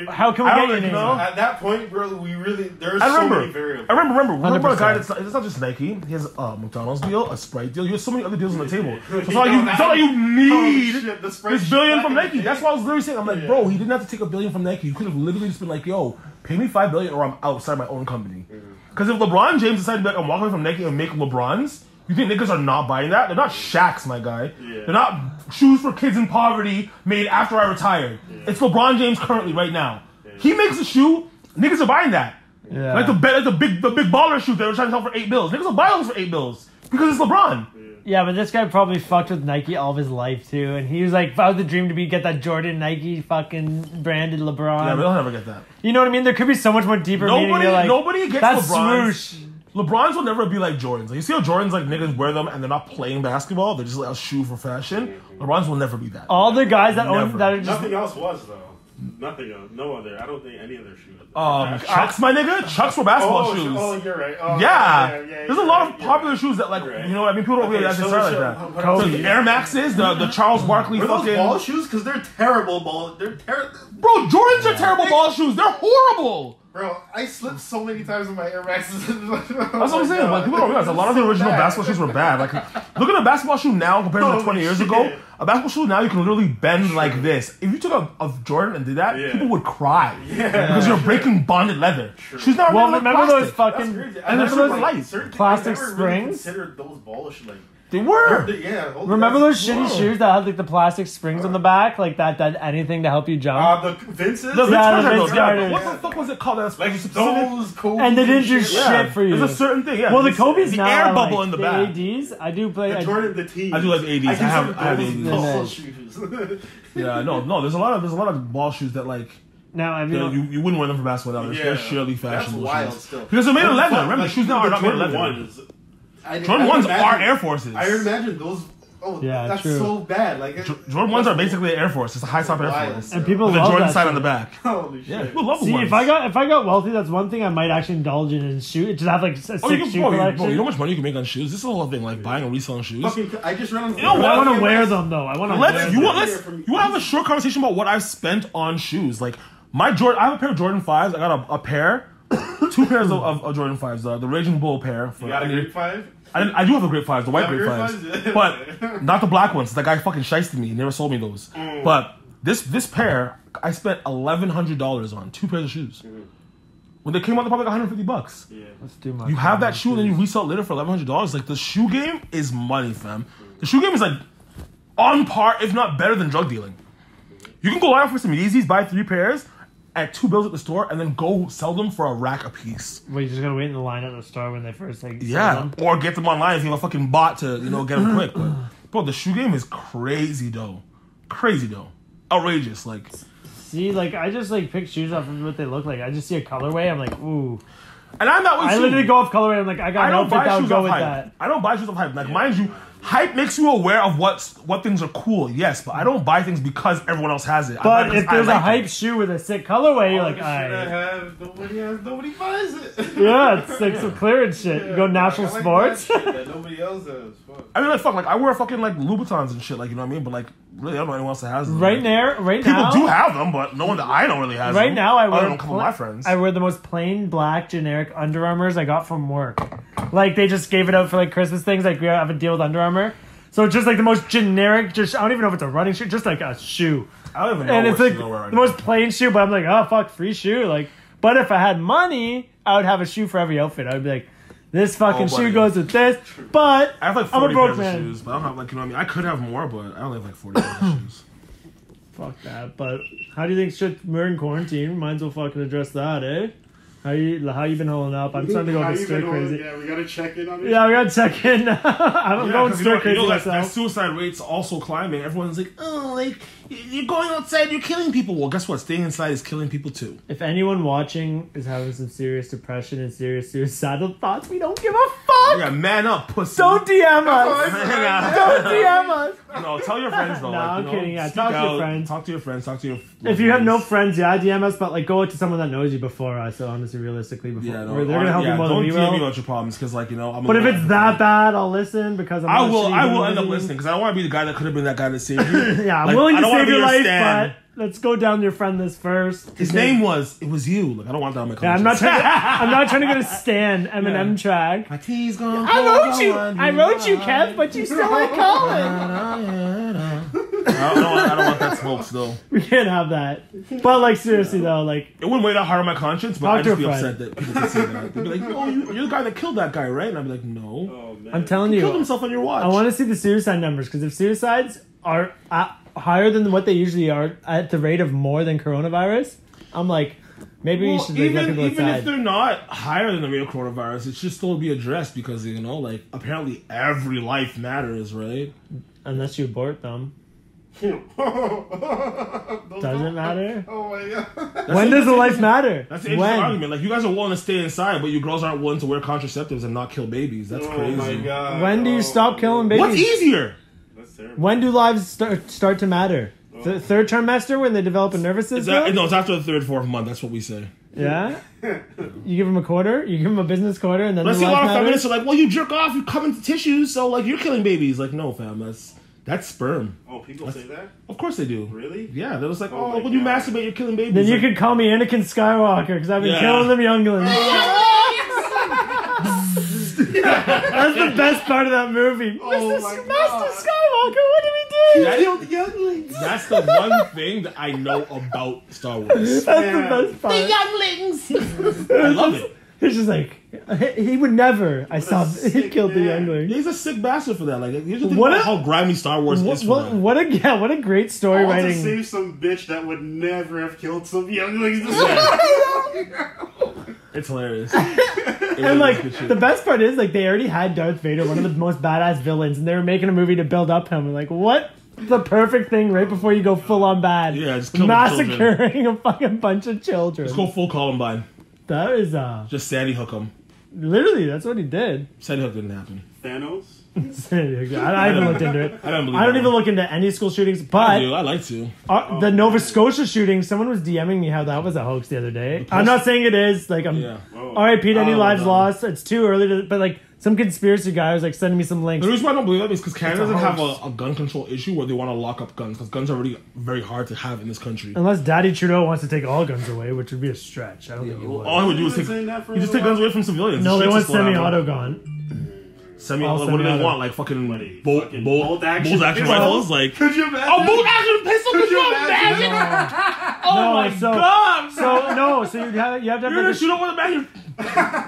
how can we I get don't your really name? know. At that point, bro, we really there's I so remember. many variables. I remember. Remember a guy 100%. that's it's not just Nike. He has a McDonald's deal, a Sprite deal. You have so many other deals on the table. It's not like you need shit, the Sprite this billion shit from back Nike. in the That's day. what I was literally saying. I'm like, bro, he didn't have to take $1 billion from Nike. You could have literally just been like, yo, pay me $5 billion or I'm outside my own company. Because if LeBron James decided to be like, I'm walking away from Nike and make LeBrons, you think niggas are not buying that? They're not Shaqs, my guy. Yeah. They're not shoes for kids in poverty made after I retired. It's LeBron James currently right now. He makes a shoe, niggas are buying that. Yeah. Like the big baller shoe they were trying to sell for $8 bills. Niggas will buy those for $8 bills because it's LeBron. Yeah, but this guy probably fucked with Nike all of his life too, and he was like, if I was the dream to be get that Jordan Nike fucking branded LeBron. Yeah, but they'll never get that. You know what I mean? There could be so much more deeper meaning. You're like, Nobody gets that's LeBron's. swoosh. LeBron's will never be like Jordans. Like, you see how Jordans like niggas wear them and they're not playing basketball. They're just like a shoe for fashion. LeBron's will never be that. All the guys that own Never. that are just Nothing else was though. Nothing else. No other. I don't think any other shoe. Chucks, my nigga. Chucks for basketball shoes. Oh, you're right. Oh, Yeah. yeah, There's a lot of popular shoes that like Right. you know what I mean. People don't really Okay, start like that. So the Air Maxes, the Charles Barkley Were those fucking ball shoes? Because they're terrible ball. They're terrible. bro. Jordans are terrible ball shoes. They're horrible. Bro, I slipped so many times in my Air Maxes. That's what I'm saying. Like, people don't realize a lot of the original basketball shoes were bad. Like, look at a basketball shoe now compared to like 20 years ago. shit. A basketball shoe now you can literally bend like this. If you took a Jordan and did that, Yeah. people would cry because you're breaking bonded leather. Shoes now are well, made like remember those plastic. fucking And they're super light. plastic I never springs? Really considered those balls like. They were. Yeah. Remember those shitty Whoa. shoes that had like the plastic springs on the back, like that anything to help you jump? The Vince's. The Vince Yeah, Carter the had Vince those, yeah, but Carters. what the fuck was it called? That's like specific- those Kobe And they didn't do shit. shit for you. There's a certain thing. Yeah, Well, the It's- Kobe's the now air are, bubble like, in the the back. ADs. I do play. The Jordan, the team. I do like ADs. I have ADs. Ball shoes. Yeah, no. There's a lot of ball shoes that like. Now I mean, You wouldn't wear them for basketball. They're surely That's fashionable wild shoes. still. Because they're made of leather. Fuck, Remember, like, shoes now are the not made of Jordan leather. ones. Jordan 1s imagine- are Air Forces. I imagine those. Oh, Yeah, that's true. so bad. Like Jordan 1s are basically an Air Force. It's a high top Air Wild. Force. and people With the love Jordan that sign shit. on the back. Holy shit. Yeah, people love the See, ones. if I got wealthy, that's one thing I might actually indulge in and shoot. Just have like a sick Oh, you can, shoe bro, collection. you know how much money you can make on shoes? This is the whole thing, like buying and reselling shoes. Fucking, I just ran on. You know But I what? want to wear them though. I want to wear Let's them. you want to have a short conversation about what I've spent on shoes. Like my Jordan, I have a pair of Jordan 5s. I got a pair, 2 pairs of Jordan 5s. The Raging Bull pair. For, You got a grade 5? I do have the Great 5s, the white You Great have 5s, Great 5s? but not the black ones. That guy fucking shysted me. He never sold me those. But this pair, I spent $1,100 on 2 pairs of shoes. When they came out, they're probably like $150. Yeah. That's too much. You have that shoe and then you resell it later for $1,100. Like the shoe game is money, fam. The shoe game is like on par, if not better than drug dealing. You can go out for some Yeezys, buy 3 pairs at $2 at the store, and then go sell them for a rack a piece. Wait, you just gotta wait in the line at the store when they first like. sell Yeah, them? or get them online if you have a fucking bot to get them quick. But bro, the shoe game is crazy though, outrageous. Like, See, like I just like pick shoes off of what they look like. I just see a colorway. I'm like, ooh. and I'm that way I too. literally go off colorway. I'm like, I got I an don't outfit buy that would shoes go off with hype. that. I don't buy shoes off hype. Like, mind you, hype makes you aware of what things are cool. Yes, but I don't buy things because everyone else has it. I buy But it because if there's I a like hype it. shoe with a sick colorway, you're All like, the shit I alright. have, nobody buys it. Yeah, it's like some clearance shit. You go natural I like sports. that shit that nobody else has. Fuck. I mean, like, fuck, like, I wear fucking, like, Louboutins and shit, like, you know what I mean? But, like, really, I don't know anyone else that has them. Right Like, there, right people now. do have them, but no one that I don't really has them. Right now, I other wear than a couple of my friends. I wear the most plain black generic Under Armours I got from work. Like they just gave it out for like Christmas things. Like we have a deal with Under Armour, so it's just like the most generic. Just I don't even know if it's a running shoe, just like a shoe. I don't even know And what it's like shoes I wear right the now. most plain shoe. But I'm like, oh fuck, free shoe. Like, but if I had money, I would have a shoe for every outfit. I would be like, this fucking shoe buddy. goes with this. But I have like I'm 40 a broke pairs man. of shoes, but I don't have, like, you know what I mean? I could have more, but I only have like 40 pairs of shoes. Fuck that. But how do you think shit? We're in quarantine. Might as well fucking address that, eh? How you been holding up? I'm starting to go a bit stir crazy. Yeah, we gotta check in on it. Yeah, we gotta check in. I'm going stir crazy myself. That suicide rate's also climbing. Everyone's like, oh, like you're going outside, you're killing people. Well, guess what? Staying inside is killing people too. If anyone watching is having some serious depression and serious suicidal thoughts, we don't give a fuck. Yeah, man up, pussy. Don't DM us. Don't DM us. No, tell your friends though. No, I'm kidding. Yeah, talk to your friends. Talk to your friends. Talk to your. If you have no friends, yeah, DM us. But like, go to someone that knows you before us. So honestly, realistically, before they're gonna help you more than we will. Don't DM me about your problems because, like, I'm. But if it's that bad, I'll listen because I will end up listening because I don't want to be the guy that could have been that guy that saved you. Yeah, I'm willing to save your life, but let's go down your friend list first. His name was. It was you. Like, I don't want that on my conscience. Yeah, I'm not trying to get a Stan Eminem track. My tea's gone. I wrote you, Kev, but you still ain't calling. I don't want that smoke still. We can't have that. But like seriously though, like it wouldn't weigh that hard on my conscience, but I'd just be upset that people could say that. They'd be like, "Oh, you're the guy that killed that guy, right?" And I'd be like, "No." Oh, man. I'm telling you, he killed himself on your watch. I want to see the suicide numbers because if suicides are higher than what they usually are at the rate of more than coronavirus, I'm like, maybe we should let people even outside. if they're not higher than the rate of coronavirus, it should still be addressed because like apparently every life matters, right? Unless you abort them. Does it matter? Oh my god. When does the life matter? That's the interesting argument. Like, you guys are willing to stay inside, but you girls aren't willing to wear contraceptives and not kill babies. That's crazy. Oh my god. When do you stop killing babies? What's easier? That's terrible. When do lives start to matter? The third trimester when they develop a nervous system? No, it's after the third, fourth month. That's what we say. Yeah? You give them a quarter? You give them a business quarter and then but I see a lot of feminists are like, well, you jerk off, you come into tissues, so like you're killing babies. Like, no, fam, that's sperm. Oh, people say that? Of course they do. Really? Yeah, they're just like, when you masturbate, you're killing babies. Then you like, could call me Anakin Skywalker because I've been killing them younglings. That's the best part of that movie. Master Skywalker, what did we do? That's the one thing that I know about Star Wars. That's the best part. The younglings! I love it. He's just like, he would never. He killed the youngling. He's a sick bastard for that. Like, you just think about how grimy Star Wars is for that. What a great story writing. To save some bitch that would never have killed some younglings. It's hilarious. And like the best part is like they already had Darth Vader, one of the most badass villains, and they were making a movie to build up him. And like, what the perfect thing right before you go full on bad? Yeah, just kill massacring a fucking bunch of children. Let's go full Columbine. That is just Sandy Hook him. Literally, that's what he did. Sandy Hook didn't happen. Thanos? I haven't looked into it. I don't even look into any school shootings, but I like to. The Nova Scotia shooting, someone was DMing me how that was a hoax the other day. I'm not saying it is. Like, R.I.P. to any lives lost. It's too early to, but like some conspiracy guy was like sending me some links. The reason why I don't believe that is because Canada doesn't have a gun control issue where they want to lock up guns because guns are already very hard to have in this country. Unless Daddy Trudeau wants to take all guns away, which would be a stretch. I don't think he would. All he would do is take guns away from civilians. No, they want semi-auto gun. What do they want? Like fucking bolt action rifles? Like, could you imagine? Oh, bolt action pistol? Could you imagine? Oh my god! So you have to have. You're gonna shoot up with a bag.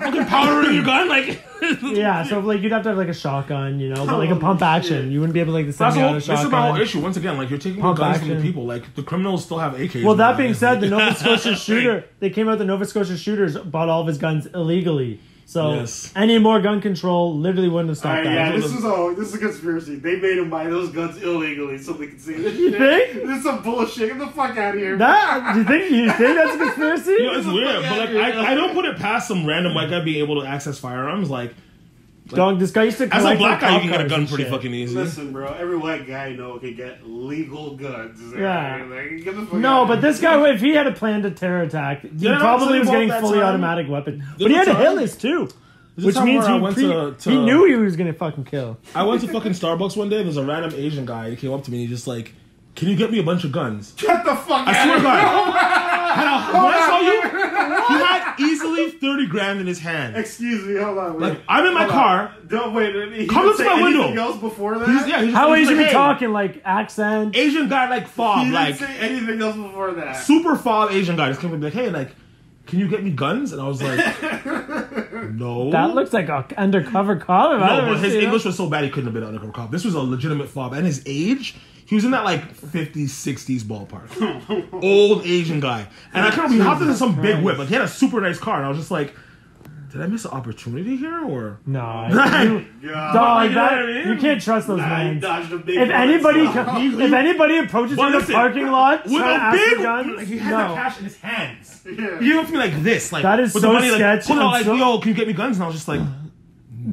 Fucking powder in your gun, like. Yeah, so like you'd have to have like a shotgun, but like a pump action. You wouldn't be able to like the semi-auto shotgun. This is my whole issue. Once again, like you're taking the guns from the people. Like the criminals still have AKs. Well, that being said, the Nova Scotia shooter, they came out. The Nova Scotia shooters bought all of his guns illegally. So any more gun control literally wouldn't have stopped that. Yeah, this is a conspiracy. They made him buy those guns illegally so they could see this. You think? This is some bullshit. Get the fuck out of here. Do you think that's a conspiracy? It's weird, but like I don't put it past some random white guy being able to access firearms. Like dog, this guy used to. As a black guy, you can get a gun pretty fucking easy. Listen, bro, every white guy I know can get legal guns. Yeah. Like, get the fuck out but this guy, if he had a planned a terror attack, he probably was getting fully automatic weapons. But he had a hit list too. Which means he knew he was gonna fucking kill. I went to fucking Starbucks one day. There's a random Asian guy. He came up to me and he's just like, "Can you get me a bunch of guns?" Get the fuck out! I swear to God. When I saw you, he had easily 30 grand in his hand. Excuse me, hold on. Wait. Like I'm in my car. Don't wait. Come up to my window. Anything else before that? How Asian be talking? Like accent? Asian guy, like fob. He didn't say anything else before that. Super fob Asian guy just came up and be like, "Hey, like, can you get me guns?" And I was like, "No." That looks like an undercover cop. No, but his English was so bad he couldn't have been an undercover cop. This was a legitimate fob. And his age, He was in that like 50s, 60s ballpark. Old Asian guy. And I can't remember, he hopped into some big whip. Like, he had a super nice car. And I was just like, did I miss an opportunity here, or no? Dog, You can't trust those men. If anybody approaches you in the parking lot with a big gun, like, he had the cash in his hands. Yeah. He looked at me like this, like that is with so the money, sketch. Like, like, yo, can you get me guns? And I was just like,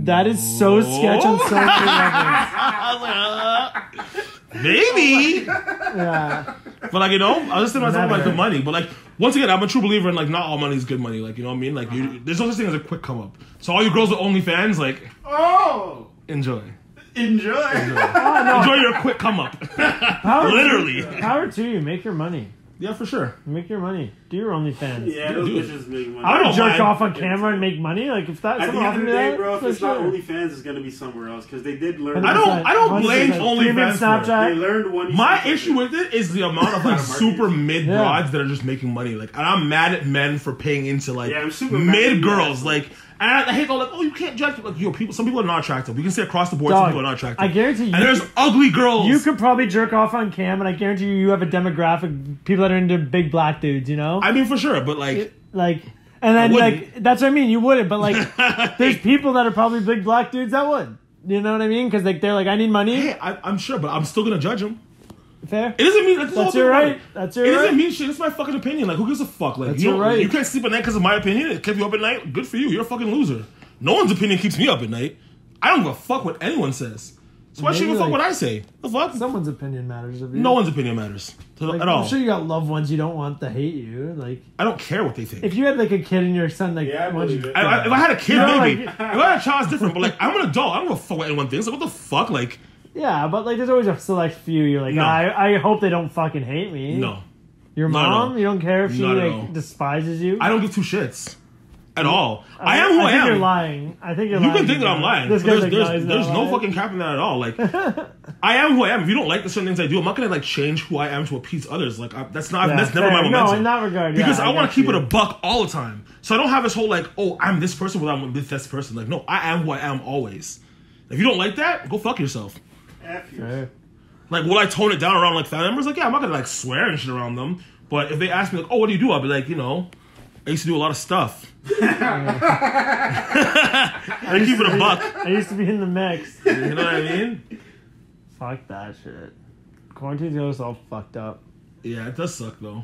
that is so sketch on so many levels. Maybe. Yeah. But like, you know, I was just thinking myself like the money. But like, once again, I'm a true believer in like not all money is good money. Like, you know what I mean? Like, there's no such thing as a quick come up. So all you girls with OnlyFans, like, enjoy. Enjoy. Oh, no. Enjoy your quick come up. Literally. Power to you. Make your money. Yeah, for sure. Make your money. Do your OnlyFans. Yeah, those bitches make money. I would jerk off on camera and make money. Like if that. At the end of the day, bro, if it's not OnlyFans, it's gonna be somewhere else because they did learn. I don't blame OnlyFans. Snapchat. They learned one. My issue with it is the amount of like super mid broads that are just making money. Like, and I'm mad at men for paying into like mid girls. Like, and I hate all like, oh, you can't judge like people. Some people are not attractive. We can say across the board, some people are not attractive. I guarantee you. And there's ugly girls. You could probably jerk off on cam, and I guarantee you have a demographic people that are into big black dudes. You know. I mean, for sure, but like, and then like that's what I mean. You wouldn't, but like, there's people that are probably big black dudes that would. You know what I mean? Because like they're like, I need money. Hey, I'm sure, but I'm still gonna judge them. Fair. It doesn't mean that's your right. That's your right. It doesn't mean shit. It's my fucking opinion. Like, who gives a fuck? Like, that's your right. You can't sleep at night because of my opinion. It kept you up at night. Good for you. You're a fucking loser. No one's opinion keeps me up at night. I don't give a fuck what anyone says. So why should you fuck what I say? The fuck? Someone's opinion matters of you. No one's opinion matters at all. I'm sure you got loved ones you don't want to hate you. Like, I don't care what they think. If you had like a kid and your son, like, if I had a kid, maybe. Like, if I had a child, it's different. But like, I'm an adult. I don't give a fuck what anyone thinks. Like, what the fuck? Like, yeah, but like, there's always a select few. You're like, I hope they don't fucking hate me. No. Your mom, you don't care if she like despises you. I don't give two shits. At all. I am who I am. I think you're lying. I think you're lying. You can think that I'm lying. There's no fucking cap in that at all. Like, I am who I am. If you don't like the certain things I do, I'm not gonna like change who I am to appease others. Like, that's never my momentum. No, in that regard, because I want to keep it a buck all the time. So I don't have this whole like, oh, I'm this person without I'm this person. Like, no, I am who I am always. If you don't like that, go fuck yourself. Fair. Like, will I tone it down around like family members? Like, yeah, I'm not gonna like swear and shit around them. But if they ask me like, oh, what do you do? I'll be like, you know, I used to do a lot of stuff. I keep it a buck. I used to be in the mix. You know what I mean? Fuck that shit. Quarantine's got us all fucked up. Yeah, it does suck though.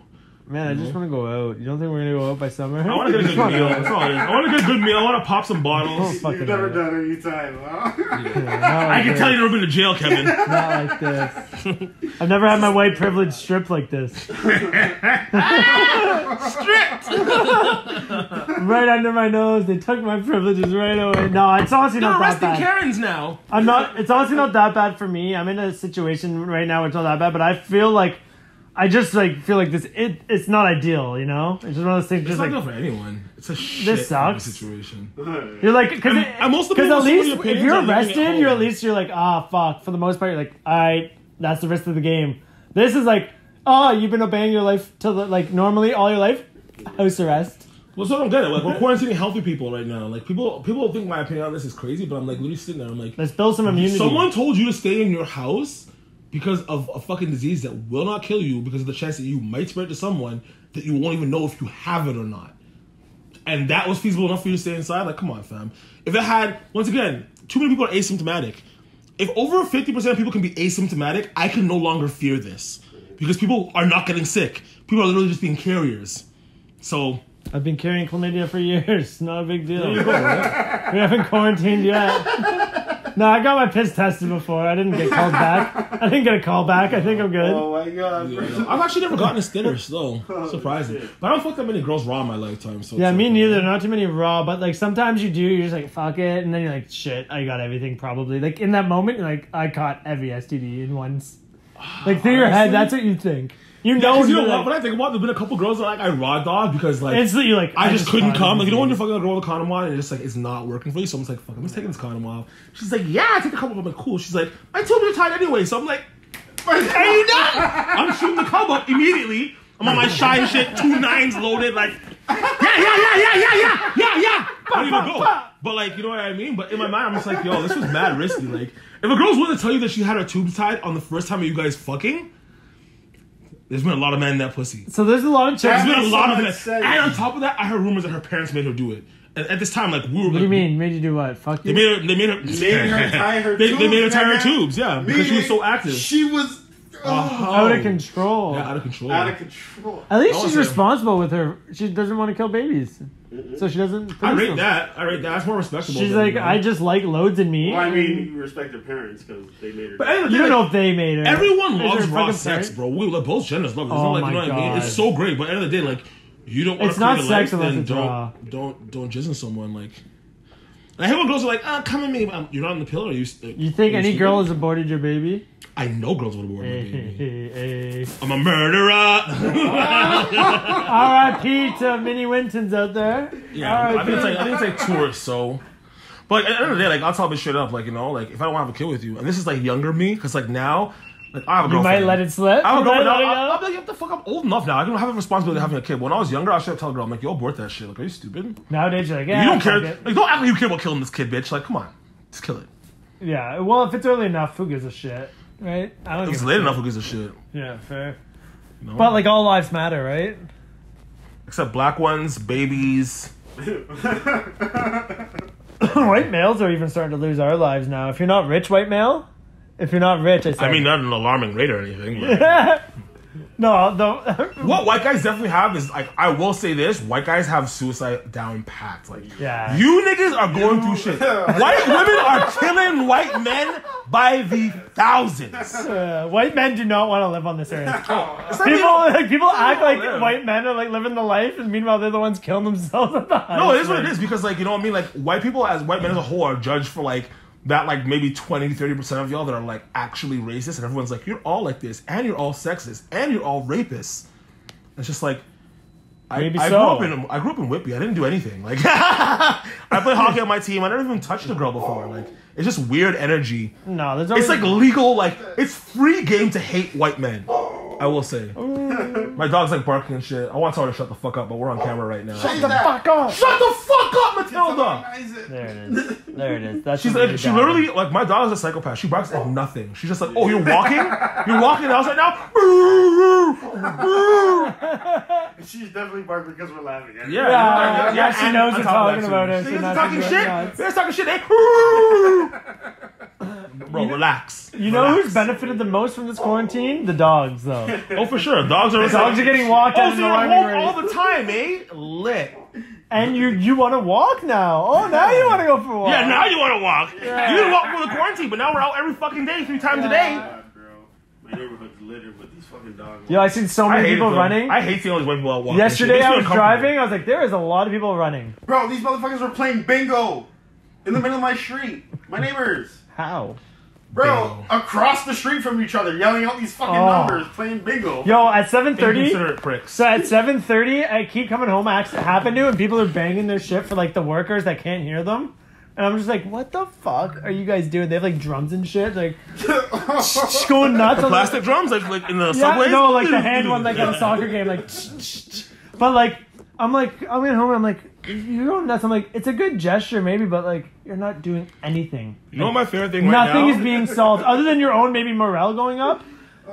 Man, I just want to go out. You don't think we're gonna go out by summer? I want to get a good meal. That's all it is. I want to get a good meal. I want to pop some bottles. You've never done any time, huh? Yeah, I can tell you've never been to jail, Kevin. Not like this. I've never had my white privilege stripped like this. Stripped! Right under my nose. They took my privileges right away. No, it's honestly not that bad. Karens now. It's honestly not that bad for me. I'm in a situation right now where it's not that bad, but I feel like I just like feel like this. It's not ideal, you know. It's just one of those things. It's just not like good for anyone. It's a shit this sucks. Situation. You're like because at least if you're arrested, you're at least you're like fuck. For the most part, you're like alright, that's the rest of the game. This is like you've been obeying your life to like normally all your life, house arrest. Well, so I don't get it. Like, we're quarantining healthy people right now. Like, people think my opinion on this is crazy, but I'm like literally sitting there. I'm like, let's build some immunity. Someone told you to stay in your house because of a fucking disease that will not kill you because of the chance that you might spread it to someone that you won't even know if you have it or not. And that was feasible enough for you to stay inside? Like, come on, fam. If it had, once again, too many people are asymptomatic. If over 50% of people can be asymptomatic, I can no longer fear this. Because people are not getting sick. People are literally just being carriers. So I've been carrying chlamydia for years. Not a big deal. We haven't quarantined yet. No, I got my piss tested before. I didn't get called back. I didn't get a call back. I think I'm good. Oh my god. Yeah. I've actually never gotten a stitter, so surprising. But I don't fuck that many girls raw in my lifetime. So yeah, me neither. Not too many raw, but like sometimes you do. You're just like fuck it, and then you're like shit. I got everything probably. Like in that moment, you're like I caught every STD in once. Like through your head, that's what you think. You know what? When I think about it, there's been a couple girls that like I raw dog because like instantly you're like I just couldn't come. Like you know when you're fucking a girl with a condom on and it's just like it's not working for you. So I'm just like fuck, I'm just taking this condom off. She's like yeah, I take a couple. I'm like cool. She's like my tubes are tight anyway. So I'm like, are you not? I'm shooting the cum up immediately. I'm on my shy shit, 2 9s loaded. Like yeah. Ready to go. But like you know what I mean. But in my mind I'm just like yo, this was mad risky. Like If a girl's willing to tell you that she had her tubes tied on the first time of you guys fucking, there's been a lot of men in that pussy. So there's a lot of chicks. There's been a lot of men. And on top of that, I heard rumors that her parents made her do it. And at this time, like, we were... What do you mean? Made you do what? Fuck you? They made her tie her tubes. They made her tie her tubes, yeah. Because she was so active. She was... Out of control. Yeah, out of control. Out of control. At least she's responsible with her. She doesn't want to kill babies. So she doesn't... I rate that. That's more respectable. She's like, I just like loads in me. Well, I mean, you respect her parents because they made her. But you don't know if they made her. Everyone loves raw sex, bro. We like, both genders love it. It's not like, you know what I mean? It's so great. But at the end of the day, like, you don't want to create a life, sex unless then it's raw. don't jizz in someone. Like, and I hate when girls are like, come at me. You're not on the pill. Or you think any girl has aborted your baby? I know girls would abort my baby. I'm a murderer. R.I.P. to Minnie Wintons out there. Yeah, I think it's like tourists, so... But at the end of the day, like, I'll tell me straight up, like, you know, like, if I don't want to have a kid with you, and this is, like, younger me, because, like, now, like, I have a girlfriend. You might let it slip? I have a girlfriend. I'll be like, what the fuck, I'm old enough now. I don't have a responsibility of having a kid. When I was younger, I should have told a girl, I'm like, yo, abort that shit. Like, are you stupid? Nowadays, you're like, yeah, you don't care. Like, don't act like you care about killing this kid, bitch. Like, come on. Just kill it. Yeah, well, if it's early enough, who gives a shit? Right? I don't If it's late enough, who gives a shit? Yeah, fair. You know? But, like, all lives matter, right? Except black ones, babies. White males are even starting to lose our lives now. If you're not rich, white male, if you're not rich, I mean, not an alarming rate or anything. But... No. What white guys definitely have is, like, I will say this: white guys have suicide down packed. Like, yeah, you niggas are going through shit. White women are killing white men by the thousands. White men do not want to live on this earth. People act like white men are like living the life, and meanwhile they're the ones killing themselves at the highest. No, it is what it is, because, like, you know what I mean. Like, white people, as white men as a whole, are judged for, like, that, like, maybe 20-30% of y'all that are, like, actually racist, and everyone's like, you're all like this, and you're all sexist, and you're all rapists. It's just like, I grew up in Whitby. I didn't do anything. Like, I played hockey on my team. I never even touched a girl before. Like, it's just weird energy. No, there's it's like legal. Like, it's free game to hate white men. I will say. My dog's like barking and shit. I want to tell her to shut the fuck up, but we're on camera right now. Shut the fuck up! Shut the fuck up, Matilda! There it is. There it is. That's she literally, like, my dog is a psychopath. She barks at nothing. She's just like, oh, you're walking? You're walking outside now? She's definitely barking because we're laughing at her. Yeah, she knows we're talking about it. She's talking shit. They're talking shit. Bro, relax. You know who's benefited the most from this quarantine? The dogs, though. Oh, for sure. Dogs are getting walked out in the home all the time, eh? Lit. And you want to walk now? Oh, now you want to go for a walk? Yeah, now you want to walk. Yeah. You didn't walk for the quarantine, but now we're out every fucking day, 3 times a day. Yeah, bro. My neighborhood's littered with these fucking dogs. Yo, I seen so many people running. I hate seeing all these white people out walking. Yesterday I was driving. I was like, there is a lot of people running. Bro, these motherfuckers were playing bingo in the middle of my street. My neighbors. How? Bro, across the street from each other, yelling out these fucking numbers, playing bingo. Yo, at 7:30. Pricks. So at 7:30, I keep coming home. Accident happened to, and people are banging their shit for like the workers that can't hear them. And I'm just like, what the fuck are you guys doing? They have like drums and shit, like going nuts. The plastic drums, like in the subways. No, like the hand one, like at a soccer game, like. But like, I'm at home. And I'm like, you're going nuts. I'm like, it's a good gesture, maybe, but like, you're not doing anything. You know what my favorite thing right now? Nothing is being solved other than your own maybe morale going up.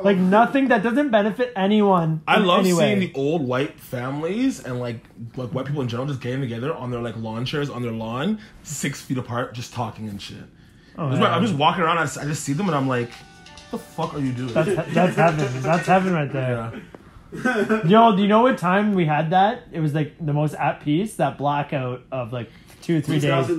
Like nothing that doesn't benefit anyone. I love seeing the old white families and like white people in general just getting together on their like lawn chairs on their lawn, 6 feet apart, just talking and shit. I'm just walking around. I just see them and I'm like, what the fuck are you doing? That's heaven. That's heaven right there. Yeah. Yo, do you know what time we had that? It was like the most at peace, that blackout of like 2 or 3 days.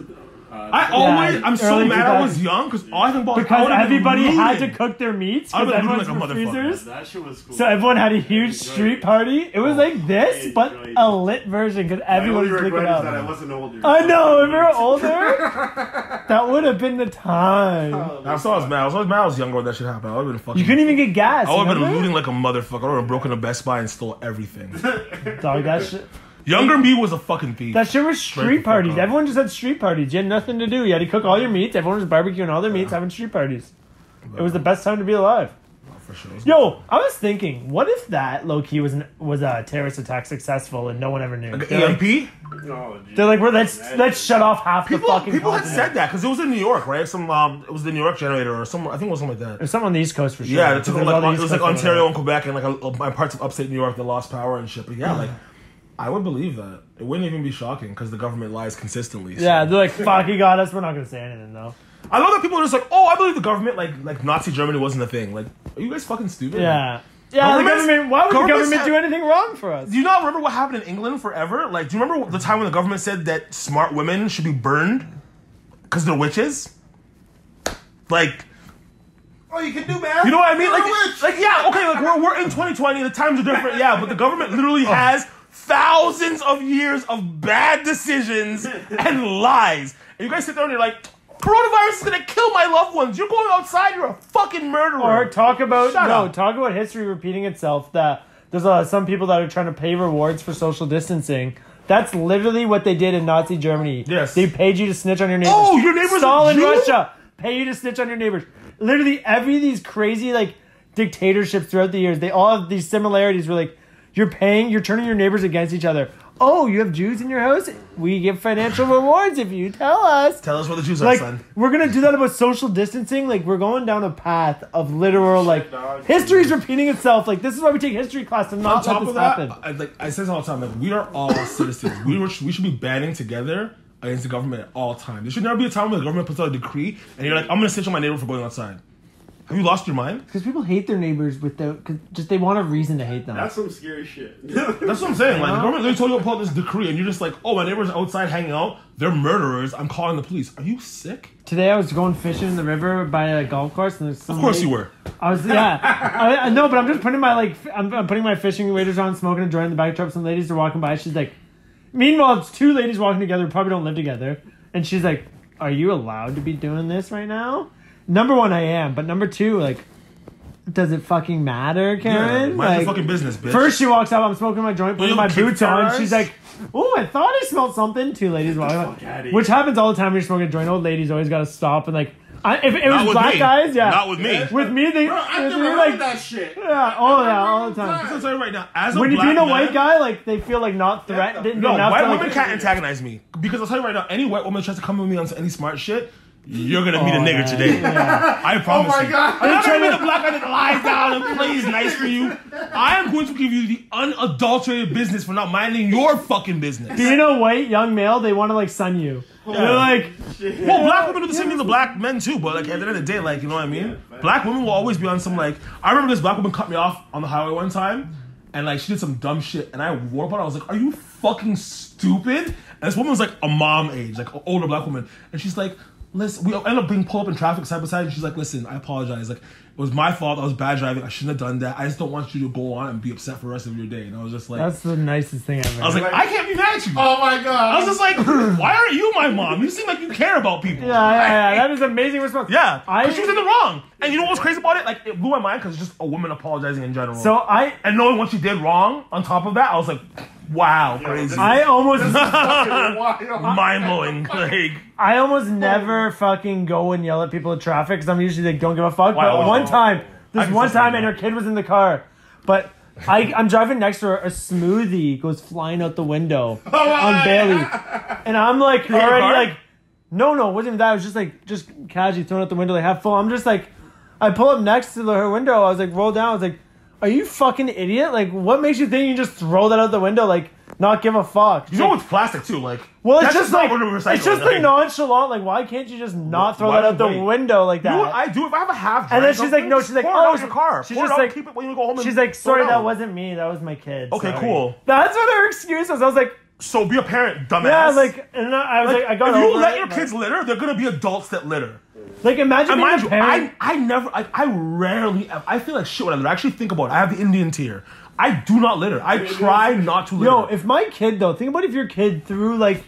I'm so mad I was young because all I think about because everybody had to cook their meats because everyone's like freezers. That shit was cool. So everyone had a huge street party. It was like this, but a lit version because everyone was looking out. I wasn't older. I know. If we were older, that would have been the time. I was mad. I was younger when that shit happened. I would have been fucking. You couldn't even get gas. I would have been looting like a motherfucker. I would have broken a Best Buy and stole everything. Dog, that shit. Younger me was a fucking thief. That shit was street parties. Everyone just had street parties. You had nothing to do. You had to cook all your meats. Everyone was barbecuing all their meats, having street parties. It was the best time to be alive. for sure. Yo, I was thinking, what if that low key was a terrorist attack successful and no one ever knew? Like an EMP? They're like, let's shut off half the fucking. People had continent. said that because it was in New York, right? It was the New York generator or somewhere. I think it was something like that. It was something on the East Coast for sure. Yeah, it was like Ontario and Quebec and like parts of upstate New York that lost power and shit. But yeah, like I would believe that. It wouldn't even be shocking because the government lies consistently. So. Yeah, they're like, fuck, he got us. We're not gonna say anything though. I love that people are just like, oh, I believe the government, like Nazi Germany wasn't a thing. Like, are you guys fucking stupid? Yeah. Yeah, the government, why would the government do anything wrong for us? Do you not remember what happened in England forever? Like, do you remember the time when the government said that smart women should be burned because they're witches? Like... Oh, you can do math? You know what I mean? Like yeah, okay, like we're in 2020, the times are different, yeah, but the government literally has thousands of years of bad decisions and lies. And you guys sit there and you're like... Coronavirus is gonna kill my loved ones. You're going outside. You're a fucking murderer. Or talk about history repeating itself. That there's some people that are trying to pay rewards for social distancing. That's literally what they did in Nazi Germany. Yes, they paid you to snitch on your neighbors. Oh, your neighbors. Stalin, Russia, pay you to snitch on your neighbors. Literally, these crazy like dictatorships throughout the years, they all have these similarities. Where like you're turning your neighbors against each other. Oh, you have Jews in your house? We give financial rewards if you tell us. Tell us where the Jews are, son. We're going to do that about social distancing. Like, we're going down a path of literal, like, history's repeating itself. Like, this is why we take history class to not let this happen. I say this all the time. Like, we are all citizens. We should be banding together against the government at all times. There should never be a time where the government puts out a decree and you're like, I'm going to snitch on my neighbor for going outside. Have you lost your mind? Because people hate their neighbors because they want a reason to hate them. That's some scary shit. That's what I'm saying. Like, the government literally told you to pull out this decree, and you're just like, oh, my neighbor's outside hanging out. They're murderers. I'm calling the police. Are you sick? Today I was going fishing in the river by a golf course, and there's some. Of course you were. I was, yeah. I know, but I'm just putting I'm putting my fishing waders on, smoking a joint in the back truck. Some ladies are walking by. She's like, meanwhile, it's two ladies walking together who probably don't live together, and she's like, "Are you allowed to be doing this right now?" Number one, I am, but number two, like. Does it fucking matter, Karen? Yeah, mind your fucking business, bitch. First she walks up, I'm smoking my joint, putting my boots on. She's like, oh, I thought I smelled something. Two ladies walking up. Which happens all the time when you're smoking a joint. Old ladies always got to stop and like... if it was black guys, yeah. Not with me. With me, they... Bro, I've never heard that shit. Yeah, all the time. I'm telling you right now, as a when black you're being a man, white guy, like, they feel like not threatened. No, white women can't antagonize me. Because I'll tell you right now, any white woman tries to come with me on any smart shit, you're gonna meet a nigger today. Yeah. I promise you. Oh my god! I'm not gonna meet a black guy that lies down and plays nice for you. I am going to give you the unadulterated business for not minding your fucking business. Being a white young male, they want to like sun you. Yeah. They're like, well, black women do the same thing to black men too. But like at the end of the day, like you know what I mean. Black women will always be on some like. I remember this black woman cut me off on the highway one time, and like she did some dumb shit, and I warped out. I was like, "Are you fucking stupid?" And this woman was like a mom age, like an older black woman, and she's like. Listen, we end up being pulled up in traffic side by side, and she's like, listen, I apologize. Like, it was my fault. I was bad driving. I shouldn't have done that. I just don't want you to go on and be upset for the rest of your day. And I was just like... That's the nicest thing ever. I was like, I can't be mad at you. Oh, my God. I was just like, why aren't you my mom? You seem like you care about people. Yeah. That is an amazing response. Yeah. Because she was in the wrong. And you know what's crazy about it? Like, it blew my mind because it's just a woman apologizing in general. And knowing what she did wrong on top of that, I was like... Wow, crazy. I almost mind-blowing. Like, I almost never fucking go and yell at people in traffic because I'm usually like, don't give a fuck. But one time, and her kid was in the car. But I'm driving next to her, a smoothie goes flying out the window on Bailey. And I'm like, already like, no, it wasn't even that. It was just casually thrown out the window, like half full. I'm just like, I pull up next to her window. I was like, roll down. I was like, are you fucking idiot? Like, what makes you think you just throw that out the window? Like, not give a fuck. You know it's plastic too. Like, well, it's just like it's just the nonchalant. Like, why can't you just not throw that out the window like that? You know what I do if I have a half? And then she's like, no, she's like, oh, it's your car. She's just like, keep it when you go home. She's like, sorry, that wasn't me. That was my kid. Okay, cool. That's what her excuse was. I was like. So be a parent, dumbass. Yeah, like, and I was like, I got over it. If you let your kids litter, they're gonna be adults that litter. Like, imagine being a parent. I rarely, I feel like shit when I litter. I actually think about it. I have the Indian tier. I do not litter. I try not to litter. Yo, if my kid, though, think about if your kid threw, like,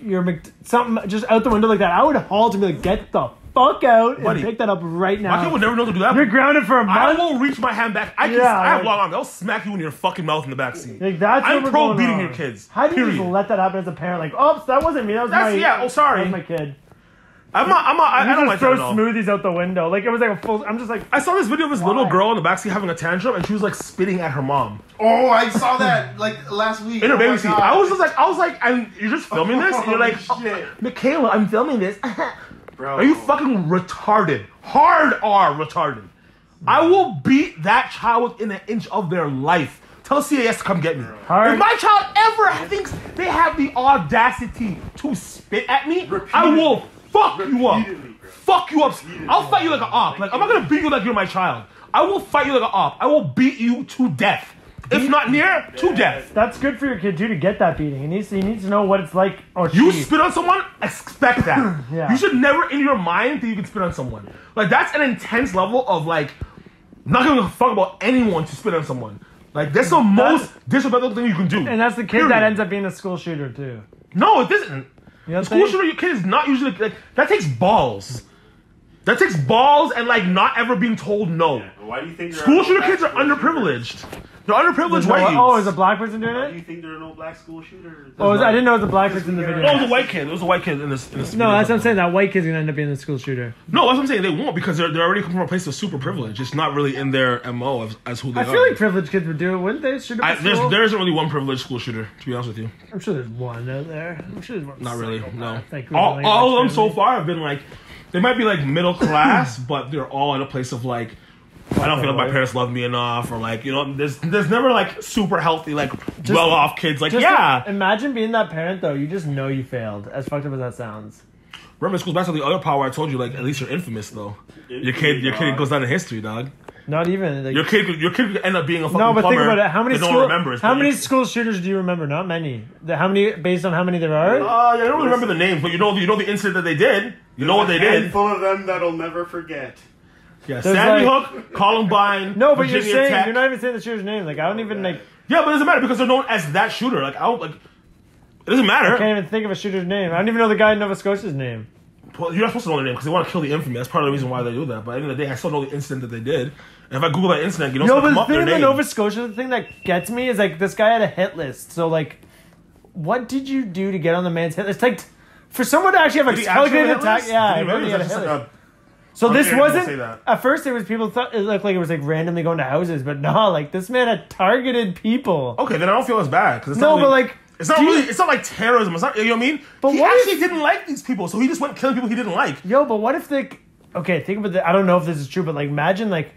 something just out the window like that, I would halt and be like, get the fuck out and pick that up right now. My kid would never know to do that. You're grounded for a month. I will reach my hand back. I have long arms. I'll smack you in your fucking mouth in the backseat. Like, I'm pro beating your kids. How do you just let that happen as a parent? Like, oops, that wasn't me. That was my... Yeah, sorry. That was my kid. I don't like throw that at all. smoothies out the window. Like, it was like a full... I'm just like... I saw this video of this little girl in the backseat having a tantrum, and she was like spitting at her mom. Oh, I saw that like last week. In her baby seat. I was like, and you're just filming this? And you're like, shit. Michaela, I'm filming this. Bro. Are you fucking retarded? Hard R retarded. I will beat that child within an inch of their life. Tell CAS to come get me. Hard. If my child ever thinks they have the audacity to spit at me, I will fuck you up. Fuck you up. I'll fight you like an op. Like, I'm not gonna beat you like you're my child. I will fight you like an op. I will beat you to death. If not near, to death. That's good for your kid, too, to get that beating. He needs to know what it's like. Or You spit on someone, expect that. Yeah. You should never in your mind think you can spit on someone. Like, that's an intense level of, like, not giving a fuck about anyone to spit on someone. Like, that's the most disrespectful thing you can do. And that's the kid that ends up being a school shooter, too. No, it isn't. You know The school shooter, your kid is not usually, like, that takes balls. That takes balls and, like, not ever being told no. Yeah, why do you think School shooter kids are underprivileged. They're underprivileged white youths. Oh, is a black person doing Why do it? you think there are no black school shooters? Oh, I didn't know it was a black person in the video. No, it was a white kid. It was a white kid in this No, video. that's what I'm saying. That white kid's gonna end up being the school shooter. No, that's what I'm saying. They won't because they're already coming from a place of super privilege. It's not really in their MO as who they are. I feel like privileged kids would do it, wouldn't they? Shoot up a school? There isn't really one privileged school shooter, to be honest with you. I'm sure there's one out there. I'm sure there's one. Not really, no. Like, All of them so far have been like, they might be like middle class, but they're all in a place of like, I don't feel like my parents love me enough, or like, you know, there's never like super healthy, like well-off kids. Like, yeah. Imagine being that parent though. You just know you failed. As fucked up as that sounds. Remember, school's back to the other power I told you. Like, at least you're infamous though. Your kid goes down in history, dog. Not even like, Your kid could end up being a fucking no, but plumber. think about it. How many that no one remembers, how but many like- school shooters do you remember? Not many. How many? Based on how many there are? Yeah, I don't really remember the names, but you know the incident that they did. You know what they did. Full of them that'll never forget. Yeah, There's Sandy like- Hook, Columbine. No, but Virginia you're saying Tech. you're not even saying the shooter's name. Like I don't even like. Yeah, but it doesn't matter because they're known as that shooter. Like I don't like. It doesn't matter. I can't even think of a shooter's name. I don't even know the guy in Nova Scotia's name. Well, you're not supposed to know their name because they want to kill the infamy. That's part of the reason why they do that. But at the end of the day, I still know the incident that they did. And if I Google that incident, you know, No, but come the up thing their in the name. Nova Scotia, the thing that gets me is like this guy had a hit list. So like, what did you do to get on the man's hit list? Like, for someone to actually have Did a he actually calculated have a hit attack, list? yeah, Did he I really? really had a Is that hit just list. like So this people say wasn't that. at first. It was people thought it looked like it was like randomly going to houses, but no, like this man had targeted people. Okay, then I don't feel as bad because No, but like. it's not do you- really. It's not like terrorism. It's not. You know what I mean? But he what actually didn't like these people, so he just went killing people he didn't like. Yo, but what if the... Okay, think about I don't know if this is true, but like imagine like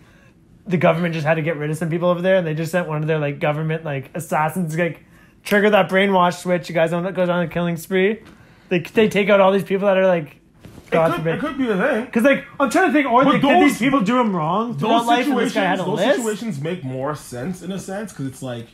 the government just had to get rid of some people over there and they just sent one of their like government like assassins like trigger that brainwash switch. You guys know that goes on a killing spree. They take out all these people that are like... It could be a thing. Because like I'm trying to think, or But did these people do him wrong throughout Those life and this guy had situations, a those list? situations make more sense in a sense because it's like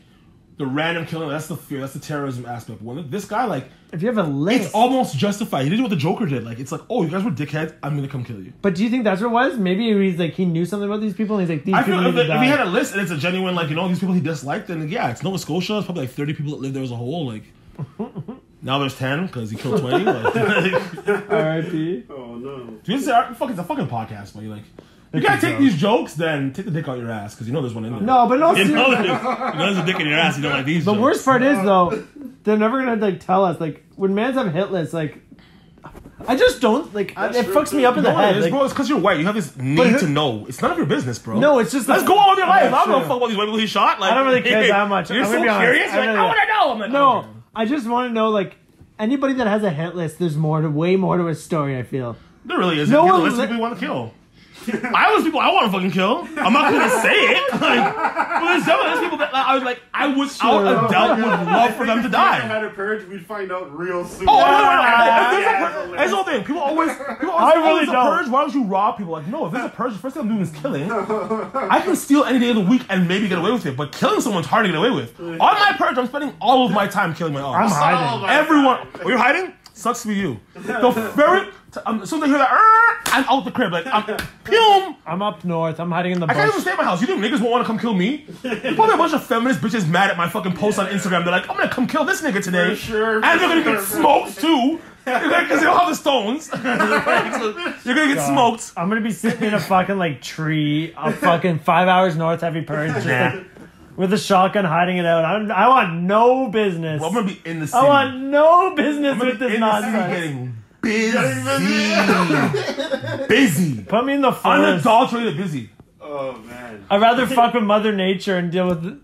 the random killing. That's the fear. That's the terrorism aspect. When this guy like, If you have a list, it's almost justified. He did what the Joker did. Like it's like, oh, you guys were dickheads. I'm gonna come kill you. But do you think that's what it was? Maybe he's like he knew something about these people and he's like these I people feel need to if he die. had a list and it's a genuine like these people he disliked, then yeah, it's Nova Scotia. It's probably like 30 people that live there as a whole. Like now there's 10 because he killed 20. Like, R.I.P. Oh no. it's a fucking podcast, but you like. You gotta take these jokes, then take the dick out your ass because you know there's one in there. No, but no. You know seriously. there's a dick in your ass. You don't like these. The jokes. worst part is though, they're never gonna like tell us like when mans have hit lists like. I just don't like. That's It true, fucks me too. up in the No, head. it is, Like, bro. It's because you're white. You have this need to know. It's none of your business, bro. no, it's just Let's go on with your life. Yeah, I don't give a sure. fuck about these white people he shot. Like, I don't really care that much. You're I'm so gonna be honest. curious. You're like, I want to know. I'm like, No, okay. I just want to know like anybody that has a hit list. There's way more to a story. I feel. There really isn't. No You're one the list of li- people you want to kill. I was people I want to fucking kill. I'm not gonna say it. Like, but there's definitely people that I was like, I would, without a doubt, would love for them to If we die. had a purge, we'd find out real soon. Oh, Yeah, that's the whole thing. People always I say, really there's a don't. purge. Why don't you rob people? Like, no, if there's a purge, the first thing I'm doing is killing. I can steal any day of the week and maybe get away with it, but killing someone's hard to get away with. On my purge, I'm spending all of my time killing my I'm own. hiding. Everyone, oh, you're hiding? Sucks to be you. The very, as soon as I hear that, I'm out the crib. Like, pew! I'm up north. I'm hiding in the I can't even bush. stay at my house. You think niggas won't want to come kill me? There's probably a bunch of feminist bitches mad at my fucking post on Instagram. They're like, I'm gonna come kill this nigga today. For sure. And they're gonna get smoked too. Because they don't have the stones. You're gonna get smoked. I'm gonna be sitting in a fucking like tree, a fucking 5 hours north heavy purge, just, like, with a shotgun hiding it out. I want no business. Well, I'm gonna be in the city. I want no business I'm gonna with be this in the city nonsense. getting busy. Put me in the forest. Unadulterated busy. Oh man. I'd rather fuck with Mother Nature and deal with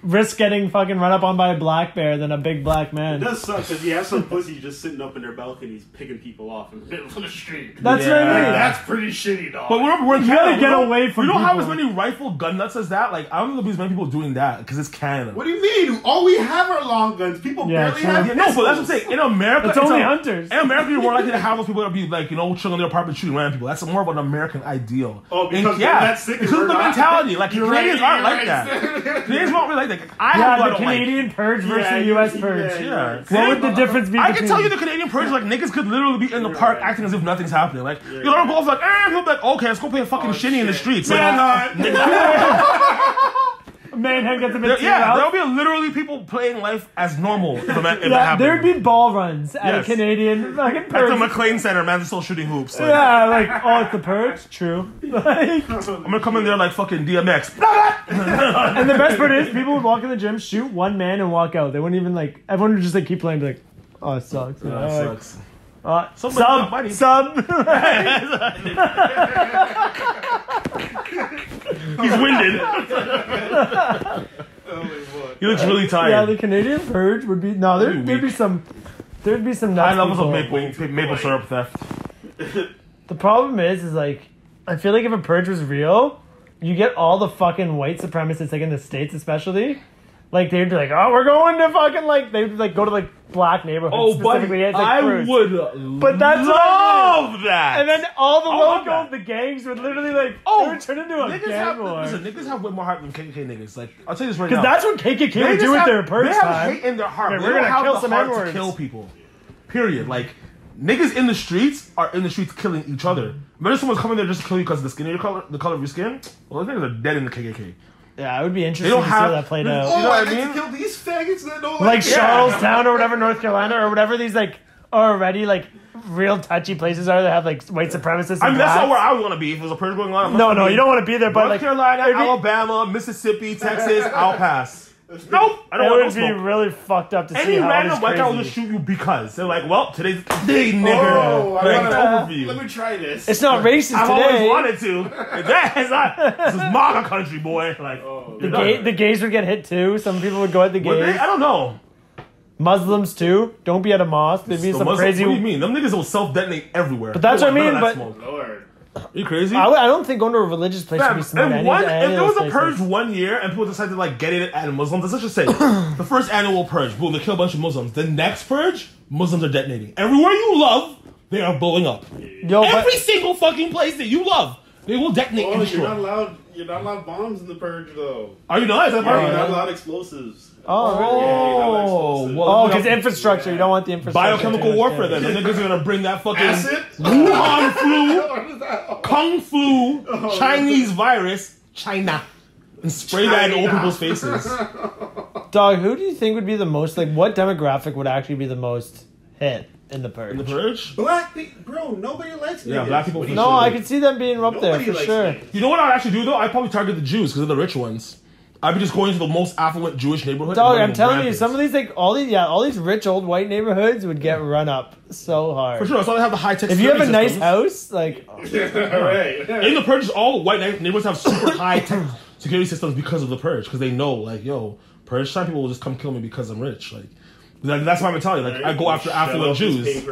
risk getting fucking run up on by a black bear than a big black man. It does suck because you have some pussy just sitting up in their balconies picking people off in the middle of the street. That's what I mean. That's pretty shitty, dog. But we're in You Canada. gotta get away from We don't have as people. many rifle gun nuts as that. Like, I don't know if there's many people doing that because it's Canada. What do you mean? All we have are long guns. People barely true. have Yeah, no, but that's what I'm saying. In America, It's only hunters. In America, you're more likely to have those people that be like, you know, chilling in their apartment shooting random people. That's more of an American ideal. Oh, because yeah, that's sick. because of the mentality. Like, Canadians aren't like that. Canadians aren't really like that. I have the Canadian purge versus the U.S. purge. Yeah. What would the difference be? I can tell you the Canadian purge, like, niggas could literally be in the park acting as if nothing's happening. Like, you don't go off like, he'll be like, okay, let's go play a fucking shinny in the streets. Like, Manhunt gets a bit too yeah, loud. there'll be literally people playing life as normal if that happened. There'd be ball runs at a Canadian fucking At purge. the McLean Center, man, they're still shooting hoops. Like, Yeah, like, oh, it's the purge? True. Like, I'm gonna come in there like fucking DMX. and the best part is, people would walk in the gym, shoot one man, and walk out. They wouldn't even, like, everyone would just, like, keep playing, be like, oh, it sucks. That sucks. Sub. He's winded. He looks really tired. Yeah, the Canadian purge would be, no, there'd be some nuts. High levels of maple syrup theft. The problem is like, I feel like if a purge was real, you get all the fucking white supremacists, like in the States especially, like they'd be like, oh, we're going to fucking like, they'd like go to like black neighborhoods. Oh, but specifically. It's, like, I purge. would But that's love that. And then all the love locals, the gangs would literally like, they would turn into a gang war. Listen, niggas have way more heart than KKK niggas. Like, I'll tell you this right now. Because that's what KKK would do with their purge time. They have time. hate in their heart. Okay, They we're don't gonna have kill the some heart N-words. to kill people. Period. Like, niggas in the streets are in the streets killing each other. Imagine someone's coming there just to kill you because of the skin of your color, the color of your skin. Well, those niggas are dead in the KKK. Yeah, it would be interesting to see how that played out. Oh, You know what I I mean? to kill these faggots that don't Like Charlestown or whatever, North Carolina or whatever these like already like real touchy places are that have like white supremacists. I mean, that's not where I would want to be if there was a purge going on. No, you don't want to be there. But North like Carolina, Alabama, Mississippi, Texas, I'll pass. Nope, I don't it want would to be really fucked up to see Any how random white guy will crazy. just shoot you because they're like, well, today's the day, nigga. Oh, Like, it's over for you. let me try this. It's not racist I've today. always wanted to. That is not. This is MAGA country, boy. Like, The gays would get hit too. Some people would go at the Would gays. they? I don't know. Muslims too. Don't be at a mosque. There'd be So some Muslims- crazy. What do you mean? Them niggas will self-detonate everywhere. But that's They what I want mean, none of but- that smoke. Lord. Are you crazy? I don't think going to a religious place should Fam, be smart. if there was a purge one year and people decided to like get it at Muslims, let's just say the first annual purge, boom, they kill a bunch of Muslims. The next purge, Muslims are detonating. Everywhere you love, they are blowing up. Every single fucking place that you love, they will detonate and destroy. You're not allowed bombs in the purge though. Are you not? Is that part You're of not it? allowed explosives. Oh, really? Well, because infrastructure. You don't want the infrastructure. biochemical warfare. Then the niggas are gonna bring that fucking Acid? Wuhan flu, What is that? Kung flu, Chinese virus, China, and spray that in old people's faces. Dog, who do you think would be the most like? What demographic would actually be the most hit in the purge? In the purge? Black people, bro. Nobody likes niggas. Yeah, black people What for do you No, sure. I could see them being up there Nobody for likes sure. niggas. You know what I'd actually do though? I'd probably target the Jews because they're the rich ones. I'd be just going to the most affluent Jewish neighborhood. Dog, and I'm running telling you, rampant. some of these like all these rich old white neighborhoods would get run up so hard. For sure, that's why they have the high tech. If you have a nice house, like Right. in the purge, all white neighborhoods have super high tech security systems because of the purge. Because they know, like, yo, purge time people will just come kill me because I'm rich. Like that's my mentality. Like I go after affluent Jews.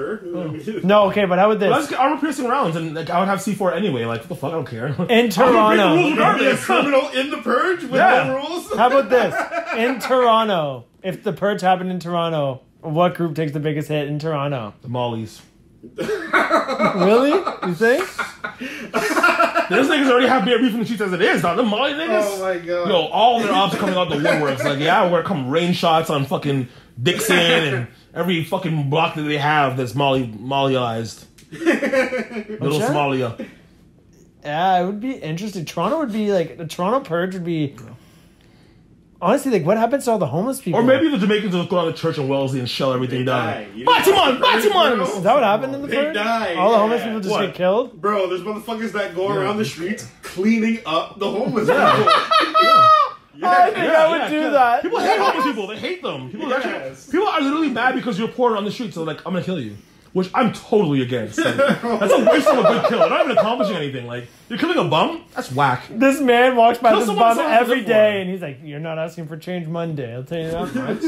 no, okay, but how would But let's this get armor piercing rounds, and like I would have C4 anyway. Like what the fuck, I don't care. in Toronto? Be a criminal in the purge with Yeah. no rules. How about this in Toronto? If the purge happened in Toronto, what group takes the biggest hit in Toronto? The Mollies. Really? You think? Those niggas already have beer beef in the streets as it is, dog. The Molly niggas. Oh my god. Yo, all their ops coming out the woodworks. Like, yeah, we're come rain shots on fucking Dixon and every fucking block that they have that's Mollyized. Little sure. Somalia. Yeah, it would be interesting. Toronto would be like the Toronto purge would be. Honestly, like what happens to all the homeless people? Or maybe the Jamaicans will go down to church in Wellesley and shell everything die. down. You Batiman! Batiman! Is that what happened in the They purge? die, All the homeless yeah. people just What? get killed. Bro, there's motherfuckers that go around the streets cleaning up the homeless people. I think I would do that. People hate homeless people. They hate them. People, Yes. people are literally mad because you're poor on the street. So like, I'm gonna kill you. which I'm totally against. Like, that's a waste of a good kill. You're not even accomplishing anything. Like, you're killing a bum? That's whack. This man walks by this bum every day, for. and he's like, "You're not asking for change Monday." I'll tell you that much.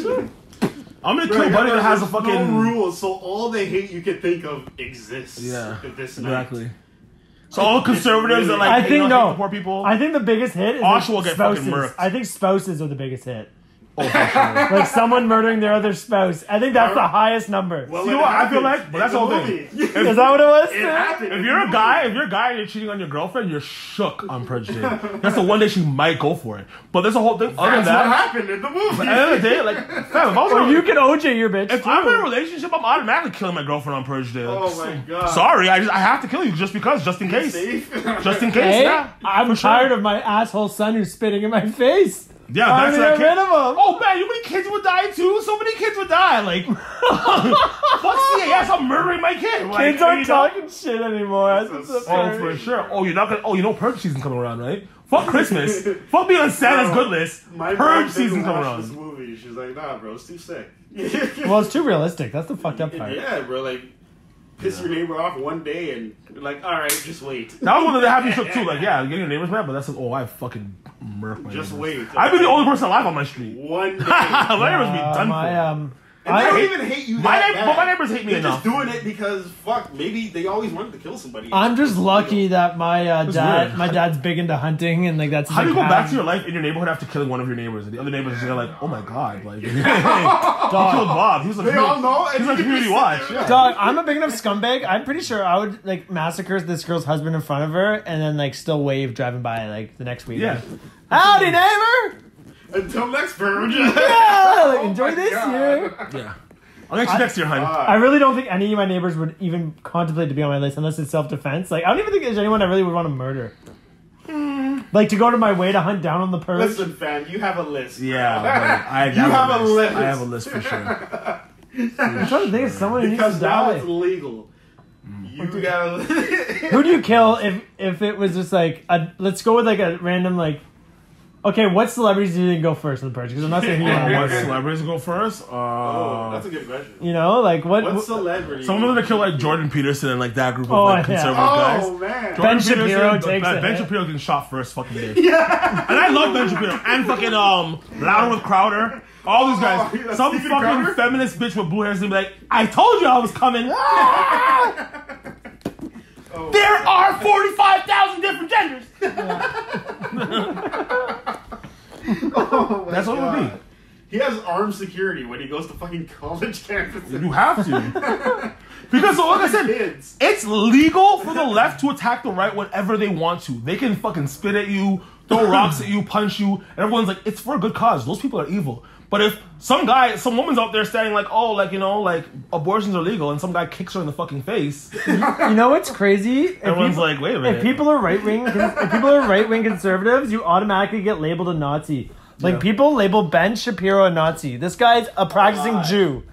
I'm gonna kill a buddy that has a fucking no rules, so all the hate you can think of exists. Yeah, this exactly. Night. So all conservatives that like hate the poor people. I think the biggest hit is Osher will get fucking murked. I think spouses are the biggest hit. Oh, for sure. Like someone murdering their other spouse. I think that's the highest number. Well, you know what I feel like? But that's the whole thing. Is that what it was? It happened. If you're a guy and you're cheating on your girlfriend, you're shook on Purge Day. That's the one day she might go for it. But there's a whole thing. Other than that, what happened in the movie. At the end of the day, like, fam, if I was or you can OJ your bitch. If I'm in a relationship, I'm automatically killing my girlfriend on Purge Day. Oh my god. Sorry, I have to kill you just in case. Just in case. Hey, yeah. I'm tired of my asshole son who's spitting in my face. Yeah, that's that kid. Rid of him. Oh man, you many kids would die too? So many kids would die. Like, fuck CAS, I'm murdering my kid. Like, kids aren't talking shit anymore. Oh, for sure. Oh, you're not gonna. Oh, you know Purge season coming around, right? Fuck Christmas. Fuck being on Santa's good list. Purge season coming around. This movie, she's like, nah, bro, it's too sick. Well, it's too realistic. That's the fucked up part. Yeah, bro, like. Piss your neighbor off one day and you're like, alright, just wait. That was one of the happy shook too. Like, yeah, getting your neighbors mad, but that's like, oh, I fucking murk my Just neighbors. wait. I've been the only person alive on my street. One day. My neighbors be done for. And I don't even hate you that bad. But my neighbors hate me They're enough. just doing it because, fuck, maybe they always wanted to kill somebody. I'm just lucky that my dad's big into hunting and like that's. How do you go back to your life in your neighborhood after killing one of your neighbors and the other neighbors are like, oh my god, like, hey, you killed Bob. He was like, they all know. He was on Community Watch. Yeah. Dog, I'm a big enough scumbag. I'm pretty sure I would like massacre this girl's husband in front of her and then like still wave driving by like the next week. Yeah. Howdy, neighbor. Until next Purge. Yeah, like, enjoy this year. Yeah. I'll get you next year, honey. I really don't think any of my neighbors would even contemplate to be on my list unless it's self-defense. Like, I don't even think there's anyone I really would want to murder. Like, to go to my way to hunt down on the Purge. Listen, fam, you have a list. Yeah, I have a list. I have a list for sure. I'm trying to think of someone who needs to Because now die. it's legal. You gotta... Who do you kill if it was just like, let's go with like a random like, okay, what celebrities do you think go first in the Purge? Because I'm not saying who you want. What celebrities go first? that's a good question. You know, like what celebrity? Some of them to kill like Jordan Peterson and like that group of conservative guys. Oh man, Ben Shapiro takes it. Ben Shapiro getting shot first fucking day. Yeah, and I love Ben Shapiro and fucking Louder with Crowder. All these guys. Some Stephen fucking Crowder? Feminist bitch with blue hair is gonna be like, I told you I was coming. There are 45,000 different genders. That's what it would be. He has armed security when he goes to fucking college campuses. You have to. Because, like I said, it's legal for the left to attack the right whenever they want to. They can fucking spit at you, throw rocks at you, punch you, and everyone's like, it's for a good cause. Those people are evil. But if some woman's out there standing like, oh, like, you know, like, abortions are legal, and some guy kicks her in the fucking face. You know what's crazy? Everyone's like, wait a minute. If people are right-wing conservatives, you automatically get labeled a Nazi. Like, people label Ben Shapiro a Nazi. This guy's a practicing Jew.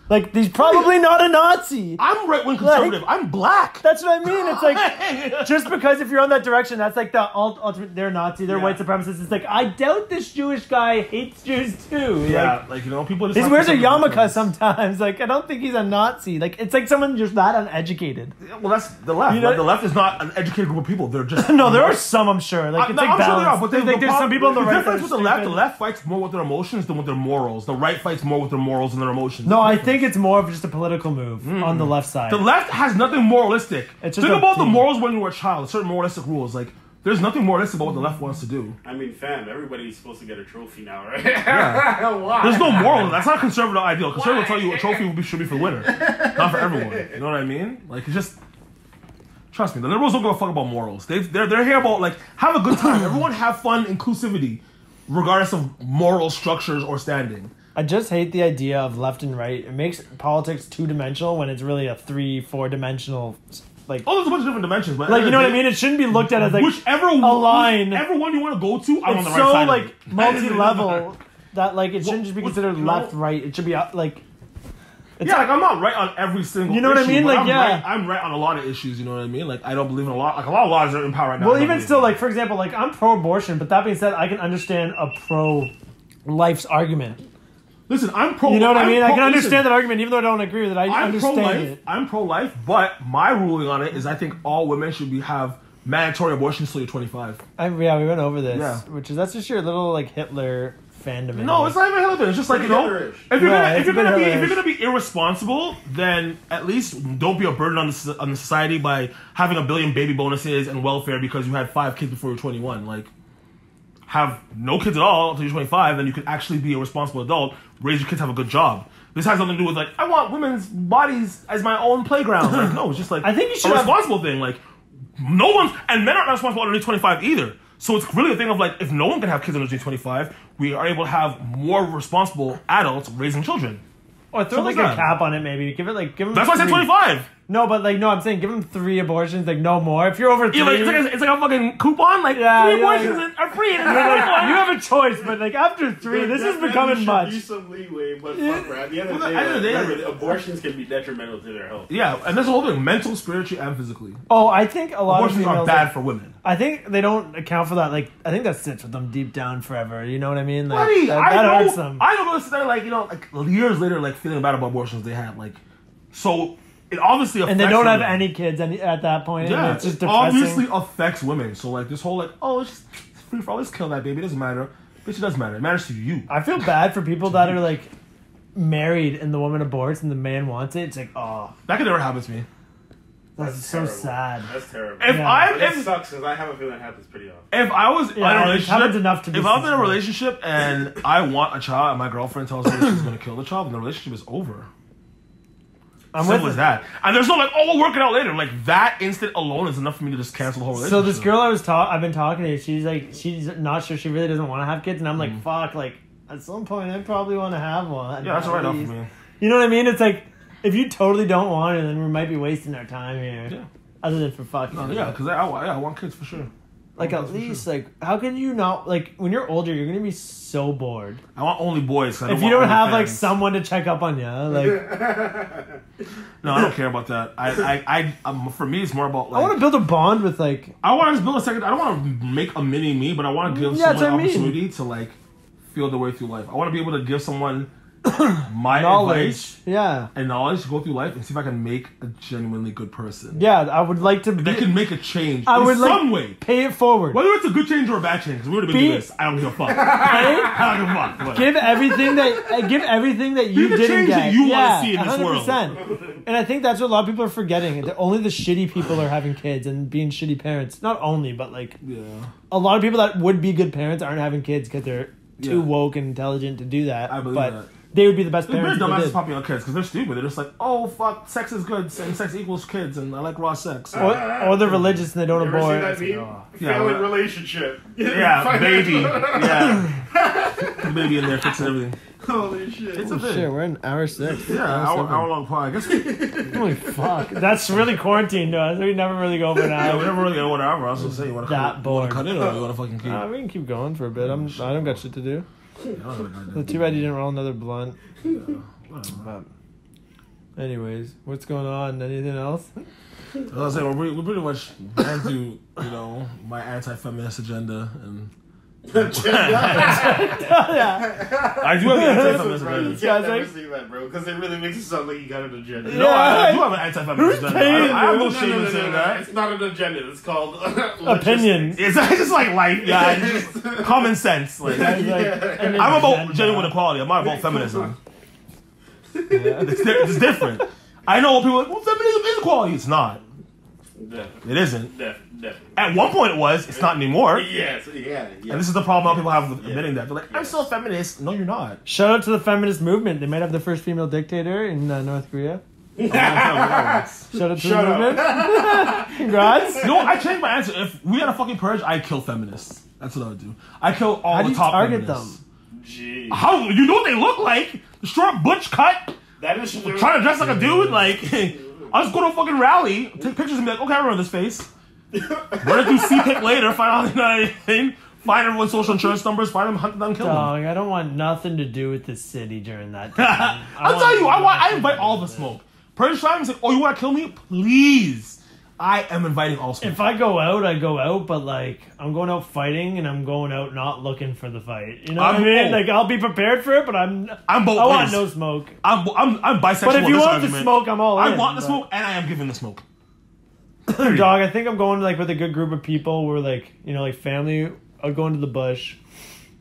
Like, he's probably not a Nazi. I'm right-wing conservative. Like, I'm black. That's what I mean. It's like, just because if you're on that direction, that's like the ultimate, they're Nazi, they're white supremacists. It's like, I doubt this Jewish guy hates Jews too. Yeah, like you know, people just... He wears a yarmulke sometimes. Like, I don't think he's a Nazi. Like, it's like someone just that uneducated. Well, that's the left. You know? Like, the left is not an educated group of people. They're just... No, there are some, I'm sure. Like, it's like balance. Sure there are, but there's some people on the right. The difference with the left fights more with their emotions than with their morals. The right fights more with their morals and their emotions. No, I think it's more of just a political move on the left side. The left has nothing moralistic. It's just think about the morals when you were a child. Certain moralistic rules. Like, there's nothing moralistic about what the left wants to do. I mean, fam, everybody's supposed to get a trophy now, right? Yeah. Why? There's no moral. That's not a conservative ideal. Conservative will tell you a trophy should be for the winner, not for everyone. You know what I mean? Like, it's just... Trust me, the liberals don't give a fuck about morals. They're here about, like, have a good time. Everyone have fun, inclusivity, regardless of moral structures or standing. I just hate the idea of left and right. It makes politics two-dimensional when it's really a 3-4-dimensional, like... Oh, there's a bunch of different dimensions, but... Like, you know what I mean? It shouldn't be looked at as, like, whichever a line. Whichever one you want to go to, I'm on the right side. It's so, like, multi-level that, like, it shouldn't just be considered left-right. It should be, like... Yeah, like, I'm not right on every single issue. You know what I mean? Like, I'm right on a lot of issues, you know what I mean? Like, I don't believe in a lot of laws are in power right now. Well, even still, like, for example, like, I'm pro-abortion, but that being said, I can understand a pro-life's argument. Listen, I'm pro. You know what I mean? I can understand listen, that argument, even though I don't agree with it. I understand it. I'm pro-life, but my ruling on it is I think all women should have mandatory abortions till you're 25. We went over this. Yeah. That's just your little like Hitler fandom. No, it's not even Hitler. It's just like, you know, if you're gonna be irresponsible, then at least don't be a burden on the society by having 1 billion baby bonuses and welfare because you had 5 kids before you're 21. Like, have no kids at all until you're 25, then you can actually be a responsible adult, raise your kids, have a good job. This has nothing to do with like, I want women's bodies as my own playground. Like, no, it's just like, I think you should a responsible thing. Like, no one's, and men aren't responsible under 25 either. So it's really a thing of like, if no one can have kids under 25, we are able to have more responsible adults raising children. Or throw like a cap on it, maybe. Give them. That's why I said 25. No, but like, no, I'm saying give them 3 abortions, like no more. If you're over 3, it's like a fucking coupon. Like 3 abortions are free. And you have a choice, but like after 3, this is becoming much. Give some leeway, but fuck, right? At the end of the day, abortions can be detrimental to their health. Yeah, and that's the whole thing: mental, spiritually, and physically. Oh, I think a lot of abortions are bad for women. I think they don't account for that. Like, I think that sits with them deep down forever. You know what I mean? Like, Buddy, that hurts them. I don't go there, like, you know, like years later, like feeling bad about abortions they had, like, so it obviously affects. And they don't women. have any kids at that point. Yeah, and it's just it depressing. obviously affects women. So like this whole like, oh, it's just free for all. Let's kill that baby. It doesn't matter. Bitch, it does matter. It matters to you. I feel bad for people that are like married and the woman aborts and the man wants it. It's like, oh, that could never happen to me. That's so sad. That's terrible. It sucks because I have a feeling that happens pretty often. If I was in a relationship, enough to be if I was in a relationship and I want a child and my girlfriend tells me she's going to kill the child, then the relationship is over. Simple as that. And there's no like, oh, we'll work it out later. Like that instant alone is enough for me to just cancel the whole relationship. So this girl I've been talking to, she's like, she's not sure, she really doesn't want to have kids, and I'm like, fuck, like at some point I probably want to have one. Yeah, that's right off for me. You know what I mean? It's like, if you totally don't want it, then we might be wasting our time here. Yeah. Other than for fucking. Yeah, because I want kids for sure. Like at least, like, how can you not, like, when you're older, you're gonna be so bored. I want only boys. If you don't have like someone to check up on you, like. No, I don't care about that. I for me, it's more about like. I want to build a bond with like. I want to build a second. I don't want to make a mini me, but I want to give someone an opportunity to like feel their way through life. I want to be able to give someone my advice, and knowledge to go through life and see if I can make a genuinely good person. Yeah, I would like to. They can make a change in some way. Pay it forward, whether it's a good change or a bad change. Because we would have been doing this. I don't give a fuck. I don't give a fuck. Give everything that you didn't get. That you want to see in this 100%. World. And I think that's what a lot of people are forgetting. That only the shitty people are having kids and being shitty parents. Not only, but like a lot of people that would be good parents aren't having kids because they're too woke and intelligent to do that. I believe that. They would be the best parents. There's dumbasses popping on kids because they're stupid. They're just like, oh fuck, sex is good and sex equals kids and I like raw sex. Or they're religious and they don't abort. That failing relationship. Yeah, baby. Yeah, baby in there fixing everything. Holy shit! It's a thing. Shit, we're in hour 6. Yeah, hour long pod. I guess. Holy fuck! That's really quarantined to us. We never really go over an hour. Yeah, we never really go over an hour. I was gonna say, you want to cut it or you want to fucking keep? We can keep going for a bit. I don't got shit to do. Well, too bad you didn't roll another blunt. But anyways, what's going on? Anything else? I was saying we're pretty much into my anti-feminist agenda and. I do have an anti-feminist agenda. You can't never see that, bro, because it really makes it sound like you got an agenda. No, I do have an anti-feminist agenda. I have no shame in saying that. It's not an agenda. It's called opinion. It's just like life, just common sense. Like, I'm about genuine equality. I'm not about feminism. It's different. I know people are like, well, feminism is equality. It's not. Definitely. It isn't. Definitely. At one point it was. It's not anymore. Yes. Yeah. And this is the problem people have with admitting that. They're like, I'm still a feminist. No, you're not. Shout out to the feminist movement. They might have the first female dictator in North Korea. Shout out to the movement. Congrats. No, I changed my answer. If we had a fucking purge, I'd kill feminists. That's what I would do. I kill all the top feminists. How do you target them? Jeez. How? You know what they look like? The short butch cut. That is true. Trying to dress like a dude. Like, I'll just go to a fucking rally, take pictures and be like, okay, I remember this face. Run it through CPIC later, find out anything, find everyone's social insurance numbers, find them, hunt them, kill them. Dog, I don't want nothing to do with the city during that time. I'll tell you, I invite all the smoke. Purge time is like, oh, you want to kill me? Please. I am inviting all smoke. If I go out, I go out, but like I'm going out fighting and I'm going out not looking for the fight. You know what I mean? Like I'll be prepared for it, but I'm both. I want no smoke. I'm bisexual. But if you want the smoke, I'm all in. I want the smoke, and I am giving the smoke. Dog, I think I'm going like with a good group of people. We're like, you know, like family. I'll go into the bush.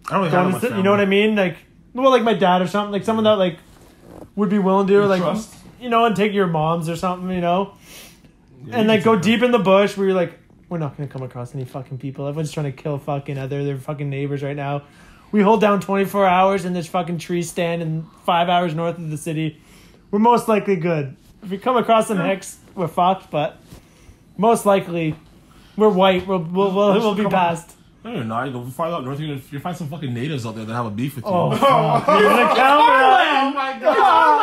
I don't really have much family. You know what I mean? Like, well, like my dad or something. Like someone that like would be willing to like, trust. You know, and take your moms or something. You know. Yeah, and like go deep in the bush where you're like, we're not gonna come across any fucking people. Everyone's trying to kill fucking their fucking neighbors right now. We hold down 24 hours in this fucking tree stand and 5 hours north of the city. We're most likely good. If we come across some hicks, we're fucked. But most likely, we're white. We'll be past. No, you're not. You go far out north, you'll find some fucking natives out there that have a beef with you. Oh, fuck. You're gonna counter that. Oh my god.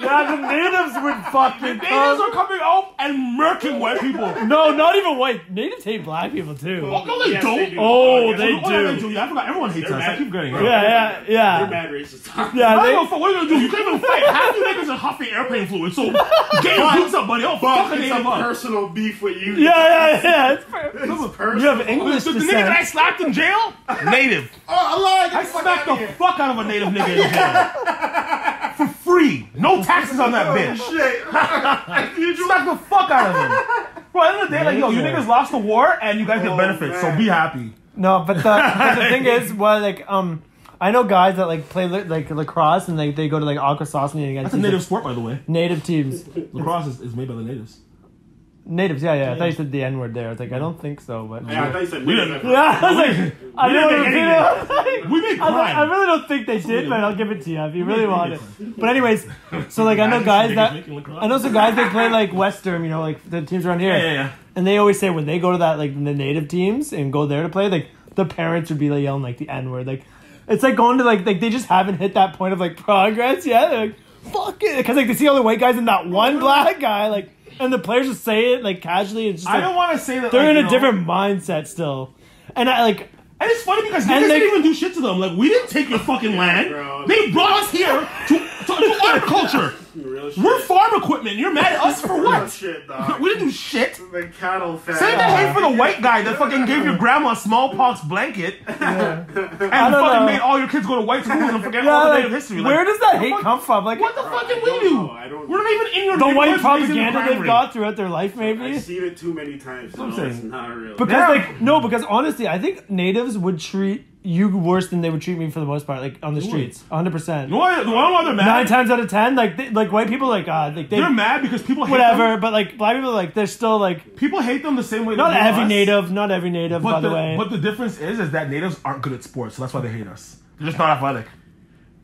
Yeah, the natives would fucking The natives are coming out and murking white people. No, not even white. Natives hate black people too. Well, no, they don't. They do. Oh, they do. Yeah, I forgot. Everyone hates us. I keep getting it. Yeah. They're mad racist. Yeah, what are you gonna do? You can't even fight. Half you niggas are huffing airplane fluid, so get your boots up, buddy. Oh, fuck it's a personal beef with you. Yeah. It's personal. You have English the descent. nigga that I slapped in jail? Native. Oh, I lied. I smacked the fuck out of a native nigga in jail. For free. No taxes on that bitch. Shit. Smack the fuck out of him. Bro, at the end of the day, like, yo, you niggas lost the war and you guys get benefits, so be happy. No, but the thing is, I know guys that like play like lacrosse and they go to like Aquasasani against. That's a native sport, by the way. Native teams. Lacrosse is made by the natives. Natives, yeah. I thought you said the N-word there. I was like, I don't think so, but... Yeah, I thought you said natives. Yeah, I was like... I We made crime. I really don't think they did, but I'll give it to you if you really want it. But anyways, so like I know guys that... I know some guys that play like Western, you know, like the teams around here. Yeah. And they always say when they go to that, like the native teams and go there to play, like the parents would be like yelling like the N-word. Like, it's like going to like they just haven't hit that point of like progress yet. They're like, fuck it. Because like they see all the white guys and that one black guy, like... And the players just say it like casually. It's just, I don't want to say that they're in a different mindset still, and I like. And it's funny because niggas didn't even do shit to them. Like, we didn't take your fucking land. Bro. They brought us here to agriculture. We're farm equipment. You're mad at us for what? Shit, dog. We didn't do shit. The cattle fat. Say the hate for the white guy that fucking gave your grandma a smallpox blanket and fucking made all your kids go to white schools and forget all the native history. Like, where does that hate come from? Like, what the fuck did we do? We're not even in your the white propaganda they've got throughout their life, maybe. I've seen it too many times. So it's not real. Because honestly, I think natives would treat you worse than they would treat me for the most part, like on the streets, 100%. You want to know why they're mad? 9 times out of 10, like white people, like they're mad because people hate whatever, them. but like black people, like they're still like people hate them the same way. Not every native, by the way. But the difference is that natives aren't good at sports, so that's why they hate us. They're just not athletic.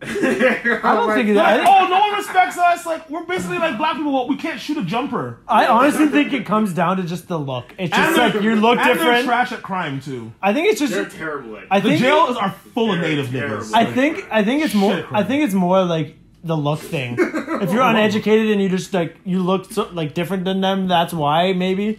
I don't think that. No one respects us. Like, we're basically like black people. Well, we can't shoot a jumper. I honestly think it comes down to just the look. It's just like you look different. They're trash at crime too. I think it's just they're terrible. The jails are full of native niggas. I think it's more. I think it's more like the look thing. If you're uneducated and you just like you look so, like different than them, that's why maybe.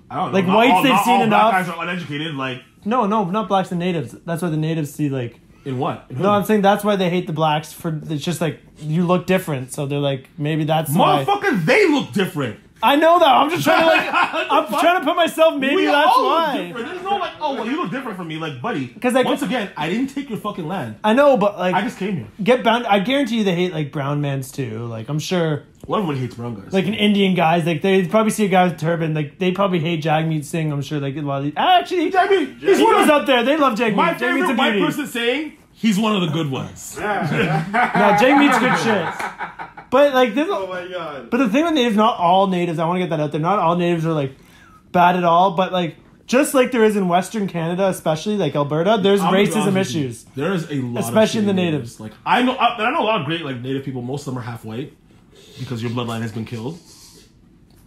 I don't know. Like whites, they've seen enough. Black guys are uneducated. Like no, not blacks and natives. That's why the natives see like. In what? No, I'm saying that's why they hate the blacks for. It's just like you look different, so they're like maybe that's why. Motherfucker, they look different. I know that. I'm just trying to like. I'm trying to put myself. Maybe that's why. Look There's no like. Oh, well, you look different from me, like buddy. Because like once again, I didn't take your fucking land. I know, but like I just came here. Get bound. I guarantee you, they hate like brown mans too. Like I'm sure. Well, everybody hates brown guys. Like an Indian guys, like they probably see a guy with a turban. Like they probably hate Jagmeet Singh. I'm sure. Like a lot of these. Actually, Jagmeet. He's one of up there. They love Jagmeet. My favorite white person saying. He's one of the good ones. No, Jagmeet's good shit. But like this. Oh my god. But the thing with natives, not all natives. I want to get that out there. Not all natives are like bad at all. But like just like there is in Western Canada, especially like Alberta, there's racism issues. There is a lot, especially in the natives. Like I know a lot of great like native people. Most of them are half white because your bloodline has been killed.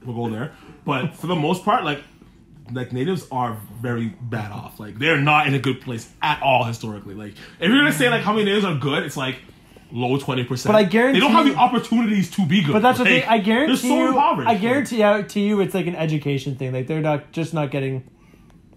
We'll go there. But for the most part, like natives are very bad off. Like they're not in a good place at all historically. Like if you're gonna say like how many natives are good, it's like low 20%. But I guarantee they don't have the opportunities to be good. But that's the thing. I guarantee so you. Impoverished. I guarantee to you, it's like an education thing. Like they're not getting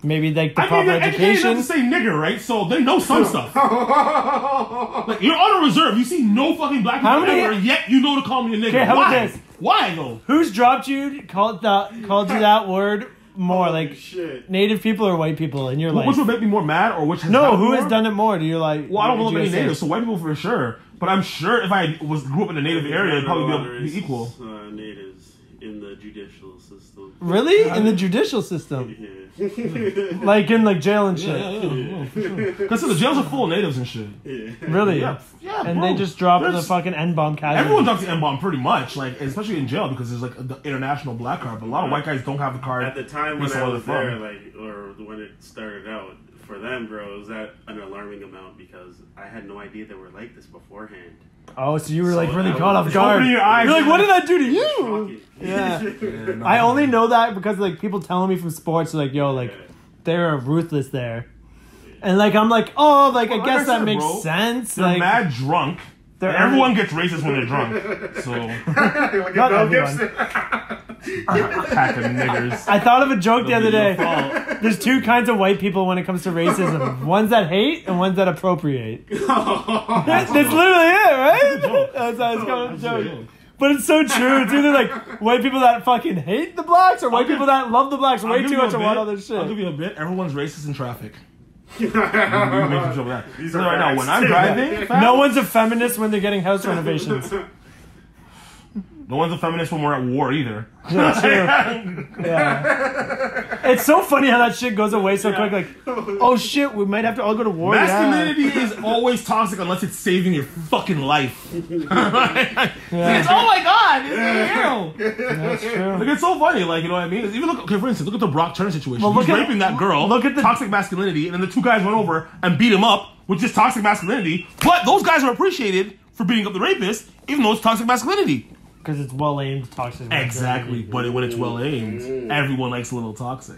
maybe like the proper education. Doesn't say nigger, right? So they know some stuff. Like you're on a reserve. You see no fucking black people ever, yet you know to call me a nigger. Okay, how about this? Why though? Who's dropped you? Called you that word more? Holy like shit. Native people or white people in your life? Which would make me more mad, or which has No, happened who more? has done it more? Do you like? Well, I don't know would you many say? natives, so white people for sure. But I'm sure if I grew up in a native area, it'd probably be equal. Natives in the judicial system. Really? In the judicial system? Yeah. Like in like jail and shit? Yeah, for sure. Because the jails are full of natives and shit. Yeah. Really? Yeah, And bro. they just drop the There's- fucking N-bomb casually. Everyone drops the N-bomb pretty much, like especially in jail because there's like the international black card. But a lot of white guys don't have the card. At the time when based on I where was they're there, from. like, or when it started out, for them, bro, it was at an alarming amount because I had no idea they were like this beforehand. Oh, so you were like So really that caught was- off guard. Opening your eyes. You're like, what did I do to you? Shocking. Yeah. No. I only know that because like people telling me from sports, like, yo, like Yeah. they're ruthless there, and like I'm like, oh, like Well, I guess like I that said, makes bro, sense. They're Like, mad drunk. They're- Everyone gets racist when they're drunk. So Look Not at Mel everyone. Gibson. pack of niggers. I thought of a joke the other day. Your fault. There's two kinds of white people when it comes to racism: ones that hate and ones that appropriate. That's literally it, right? That's how it's going. That's a joke. But it's so true. It's either like white people that fucking hate the blacks or white people that love the blacks way too much and want other I'll shit. give you a bit. Everyone's racist in traffic. We make some joke of that. These So are right now, facts. when I'm driving, fam, No one's a feminist when they're getting house renovations. no one's a feminist when we're at war either. That's true. Yeah. It's so funny how that shit goes away so quick. Like, oh shit, we might have to all go to war. Masculinity is always toxic unless it's saving your fucking life. It's, oh my god, this is real. That's true. Like, it's so funny, like, you know what I mean? Even look, okay, for instance, look at the Brock Turner situation. Well, He's look at- raping that girl. look at the- toxic masculinity, and then the two guys went over and beat him up with just toxic masculinity. But those guys are appreciated for beating up the rapist, even though it's toxic masculinity. Because it's well aimed, toxic. Exactly, but when it's well aimed, everyone likes a little toxic.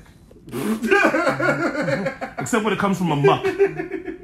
Except when it comes from a muck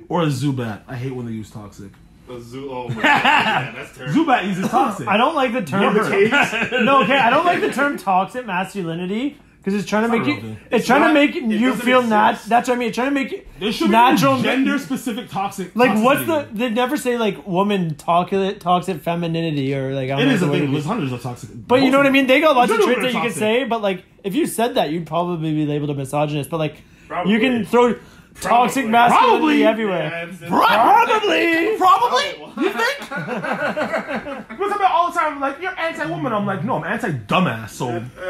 or a Zubat. I hate when they use toxic. Oh my god, yeah, that's terrible. Zubat uses toxic. I don't like the term. Yeah. No, okay, I don't like the term toxic masculinity because it's trying to make not you. real, It's trying to make you doesn't feel exist. That's what I mean. It's trying to make There should natural. be gender-specific toxic. Like, what's the? toxicity. They never say like woman toxic femininity or like. I don't It know is a the way thing. to- There's hundreds of toxic. But you know what I mean? They got lots of Gender traits that you could toxic. say, but like if you said that, you'd probably be labeled a misogynist. But like Probably. you can throw toxic Probably. masculinity Probably. everywhere. Yeah, it's- Probably. Probably. You think? Because I mean, all the time, like, you're anti-woman. I'm like, no, I'm anti-dumbass. So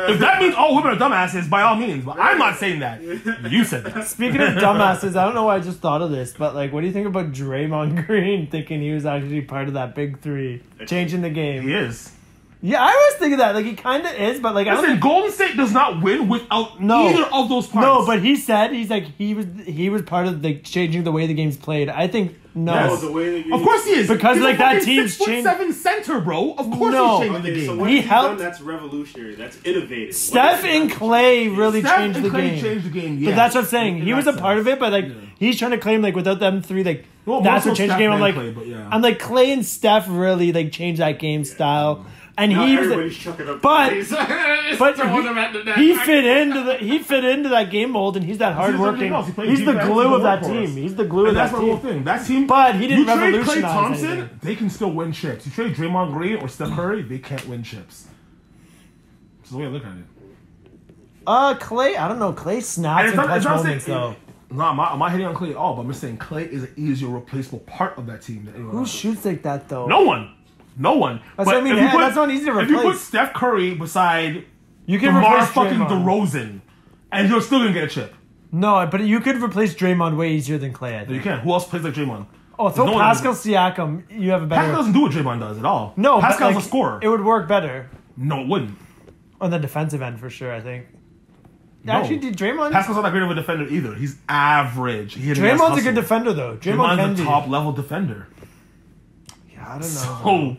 if that means all women are dumbasses, by all means. But I'm not saying that. You said that. Speaking of dumbasses, I don't know why I just thought of this, but like, what do you think about Draymond Green thinking he was actually part of that big three, changing the game? He is. Yeah, I was thinking that. Like, he kind of is, but like, I don't Listen, think. Golden State does not win without No. either of those parts. No, but he's like he was part of the changing the way the game's played. I think no. Yes. Oh, the way that Of course he is. Because, He's like, a that fucking team's 6'7" center, bro. Of course No. he's changing the Okay, so game. what He has he helped- done that's revolutionary, that's innovative? Steph and Clay really Steph changed and the Clay game. changed the game, yeah. But that's what I'm saying. In He was that a part of it, but like Yeah. he's trying to claim like without them three, like Well, that's more what so changed the Steph game. I'm than like, Clay, but yeah. I'm like Clay and Steph really like changed that game style, and Now he was. everybody's chucking up but- threes. But Throwing them at the net. he fit into that game mold, and he's that hardworking. something else. He plays He's the defense, glue he's of a that workhorse. team. He's the glue of And that that's the whole team. thing. That team, But he didn't you trade Klay revolutionize Thompson, anything. they can still win chips. You trade Draymond Green or Steph Curry, they can't win chips. That's the way I look at it. Clay. I don't know. Clay snaps And in clutch saying, moments though. no, I'm not hitting on Clay at all, but I'm just saying Clay is an easier replaceable part of that team than anyone Who else. shoots like that though? No one. No one. That's what I mean. if you Yeah, that's not easy to If you put replace. Steph Curry beside You can DeMar replace fucking Draymond. DeRozan, and you're still gonna get a chip. No, but you could replace Draymond way easier than Clay. I You think. can't. Who else plays like Draymond? Oh, throw There's no one Pascal Siakam. You have a better. Pascal doesn't do what Draymond does at all. No, but, Pascal's like, a scorer. It would work better No, it wouldn't. on the defensive end for sure. I think. No. Actually, did Draymond? Pascal's not that great of a defender either. He's average. Draymond's a good defender though. Draymond can Draymond's a be. top level defender. Yeah, I don't know. So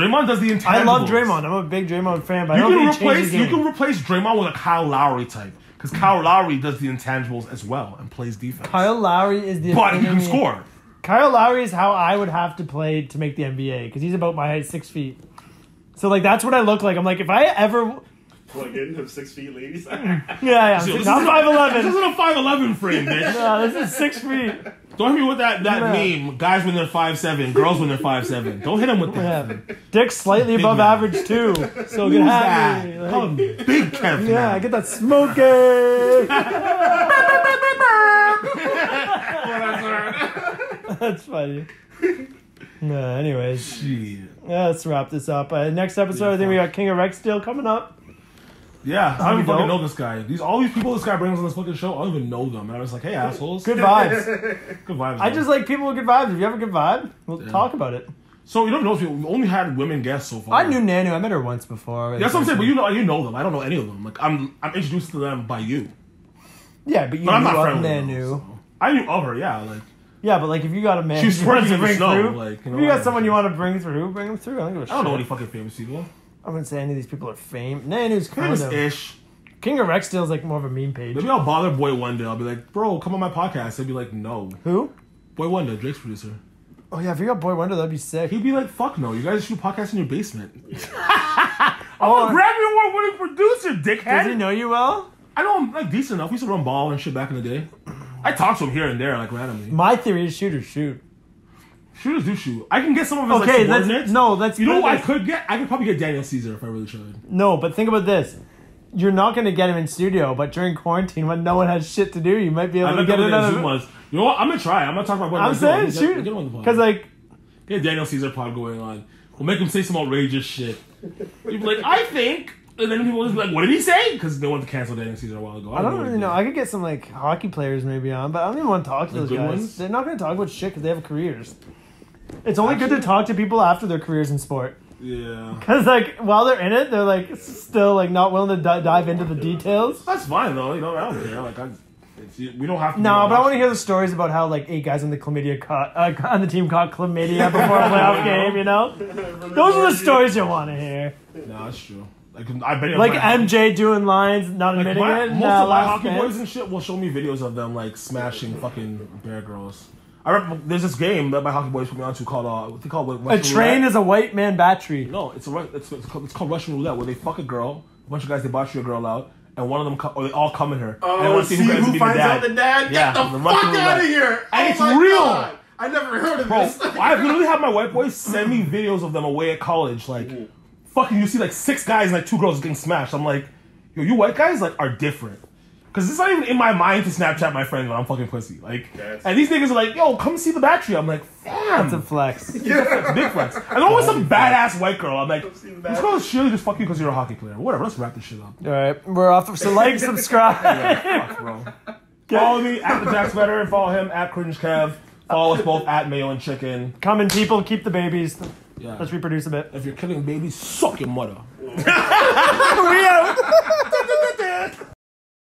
Draymond does the intangibles. I love Draymond. I'm a big Draymond fan, but I You don't can think he changed replace the you game. can replace Draymond with a Kyle Lowry type because Kyle Lowry does the intangibles as well and plays defense. Kyle Lowry is the. but he can epitome- score. Kyle Lowry is how I would have to play to make the NBA because he's about my height, 6 feet. So like that's what I look like. I'm like if I ever What, getting them 6 feet ladies? Yeah. This Not is 5'11". a 5'11" frame, bitch. No, this is 6 feet. Don't hit me with that meme. Guys when they're 5'7", girls when they're 5'7". Don't hit him with that. Yeah. Dick's slightly above man. average too. So Who's get that? happy. Call him Big Kev. Yeah, man. get that smoking. That's funny. No, anyways. Shit. Yeah, let's wrap this up. Next episode, I think we got King of Rexdale coming up. Yeah, I don't even dope. fucking know this guy. All these people this guy brings on this fucking show, I don't even know them. And I was like, hey, assholes. Good vibes. Good vibes. I man. just like people with good vibes. If you have a good vibe, we'll talk about it. So you don't know if we've only had women guests so far. I knew Nanu. I met her once before. That's what I'm saying, but you know them. I don't know any of them. Like I'm introduced to them by you. Yeah, but you But I'm knew not of friendly with them, Nanu. so. I knew of her, yeah. Like Yeah, but like if you got a man, She's you want twerking to in the bring snow, through, like, you know, if you got whatever. someone you want to bring through, bring them through. I don't give a shit. I don't know any fucking famous people. I wouldn't say any of these people are famous. Nanu's kind of. Famous-ish. King of Rexdale's like more of a meme page. Maybe I'll bother Boy Wonder. I'll be like, bro, come on my podcast. He'll be like, no. Who? Boy Wonder, Drake's producer. Oh yeah, if you got Boy Wonder, that'd be sick. He'd be like, fuck no. You guys should do podcasts in your basement. Oh, I'm a Grammy Award winning producer, dickhead. does he know you well? I know him like decent enough. We used to run ball and shit back in the day. I talk to him here and there, like randomly. My theory is shoot or shoot. Shooters do shoot. I can get some of his Okay, like subordinates. let's. You know put what I this- could get? I could probably get Daniel Caesar if I really tried. No, but think about this. You're not going to get him in studio, but during quarantine when no one has shit to do, you might be able to get another. Zoom ones. You know what? I'm gonna try. I'm gonna talk about what I'm saying shoot. Get him on the pod. Because like, Get Daniel Caesar pod going on. We'll make him say some outrageous shit. He'll be like, I think. And then people will just be like, what did he say? Because they wanted to cancel Daniel Caesar a while ago. I don't really know. I could get some like hockey players maybe on, but I don't even want to talk to those good guys. ones? They're not going to talk about shit because they have careers. It's only good to talk to people after their careers in sport. Yeah. Because like while they're in it, they're like still like not willing to dive into the details. That's fine though. You know, I don't care. Like, we don't have to. No, but I want to hear the stories about how like 8 guys on the chlamydia on the team caught chlamydia before a playoff game. You know, those are the stories you want to hear. No, that's true. Like I bet you Like MJ doing lines, not admitting it. most of my hockey boys and shit will show me videos of them like smashing fucking bear girls. I remember there's this game that my hockey boys put me onto called what they call A Russian train roulette. is a white man battery. No, it's called Russian roulette where they fuck a girl. A bunch of guys they botch your girl out, and one of them or they all come in her. and they Oh, wanna see who ends up who being finds the out the dad? Yeah, Get the Russian fuck out roulette. of here! And Oh it's my real. God. I never heard of Bro, this. I've literally had my white boys send me videos of them away at college. Like, fucking, you see like 6 guys and like 2 girls getting smashed. I'm like, yo, you white guys like are different. Because it's not even in my mind to Snapchat my friend when I'm fucking pussy. Like, and these niggas are like, yo, come see the battery. I'm like, damn. That's a flex. It's a big flex. And always some badass white girl. I'm like, this girl is surely just fuck you because you're a hockey player. Whatever, let's wrap this shit up. All right, we're off. So like, subscribe. Yeah, fuck, bro. Follow me at the Jack's Better and follow him at Cringe Kev. Follow us both at Mayo and Chicken. Come in, people. Keep the babies. Yeah. Let's reproduce a bit. If you're killing babies, suck your mother. We out.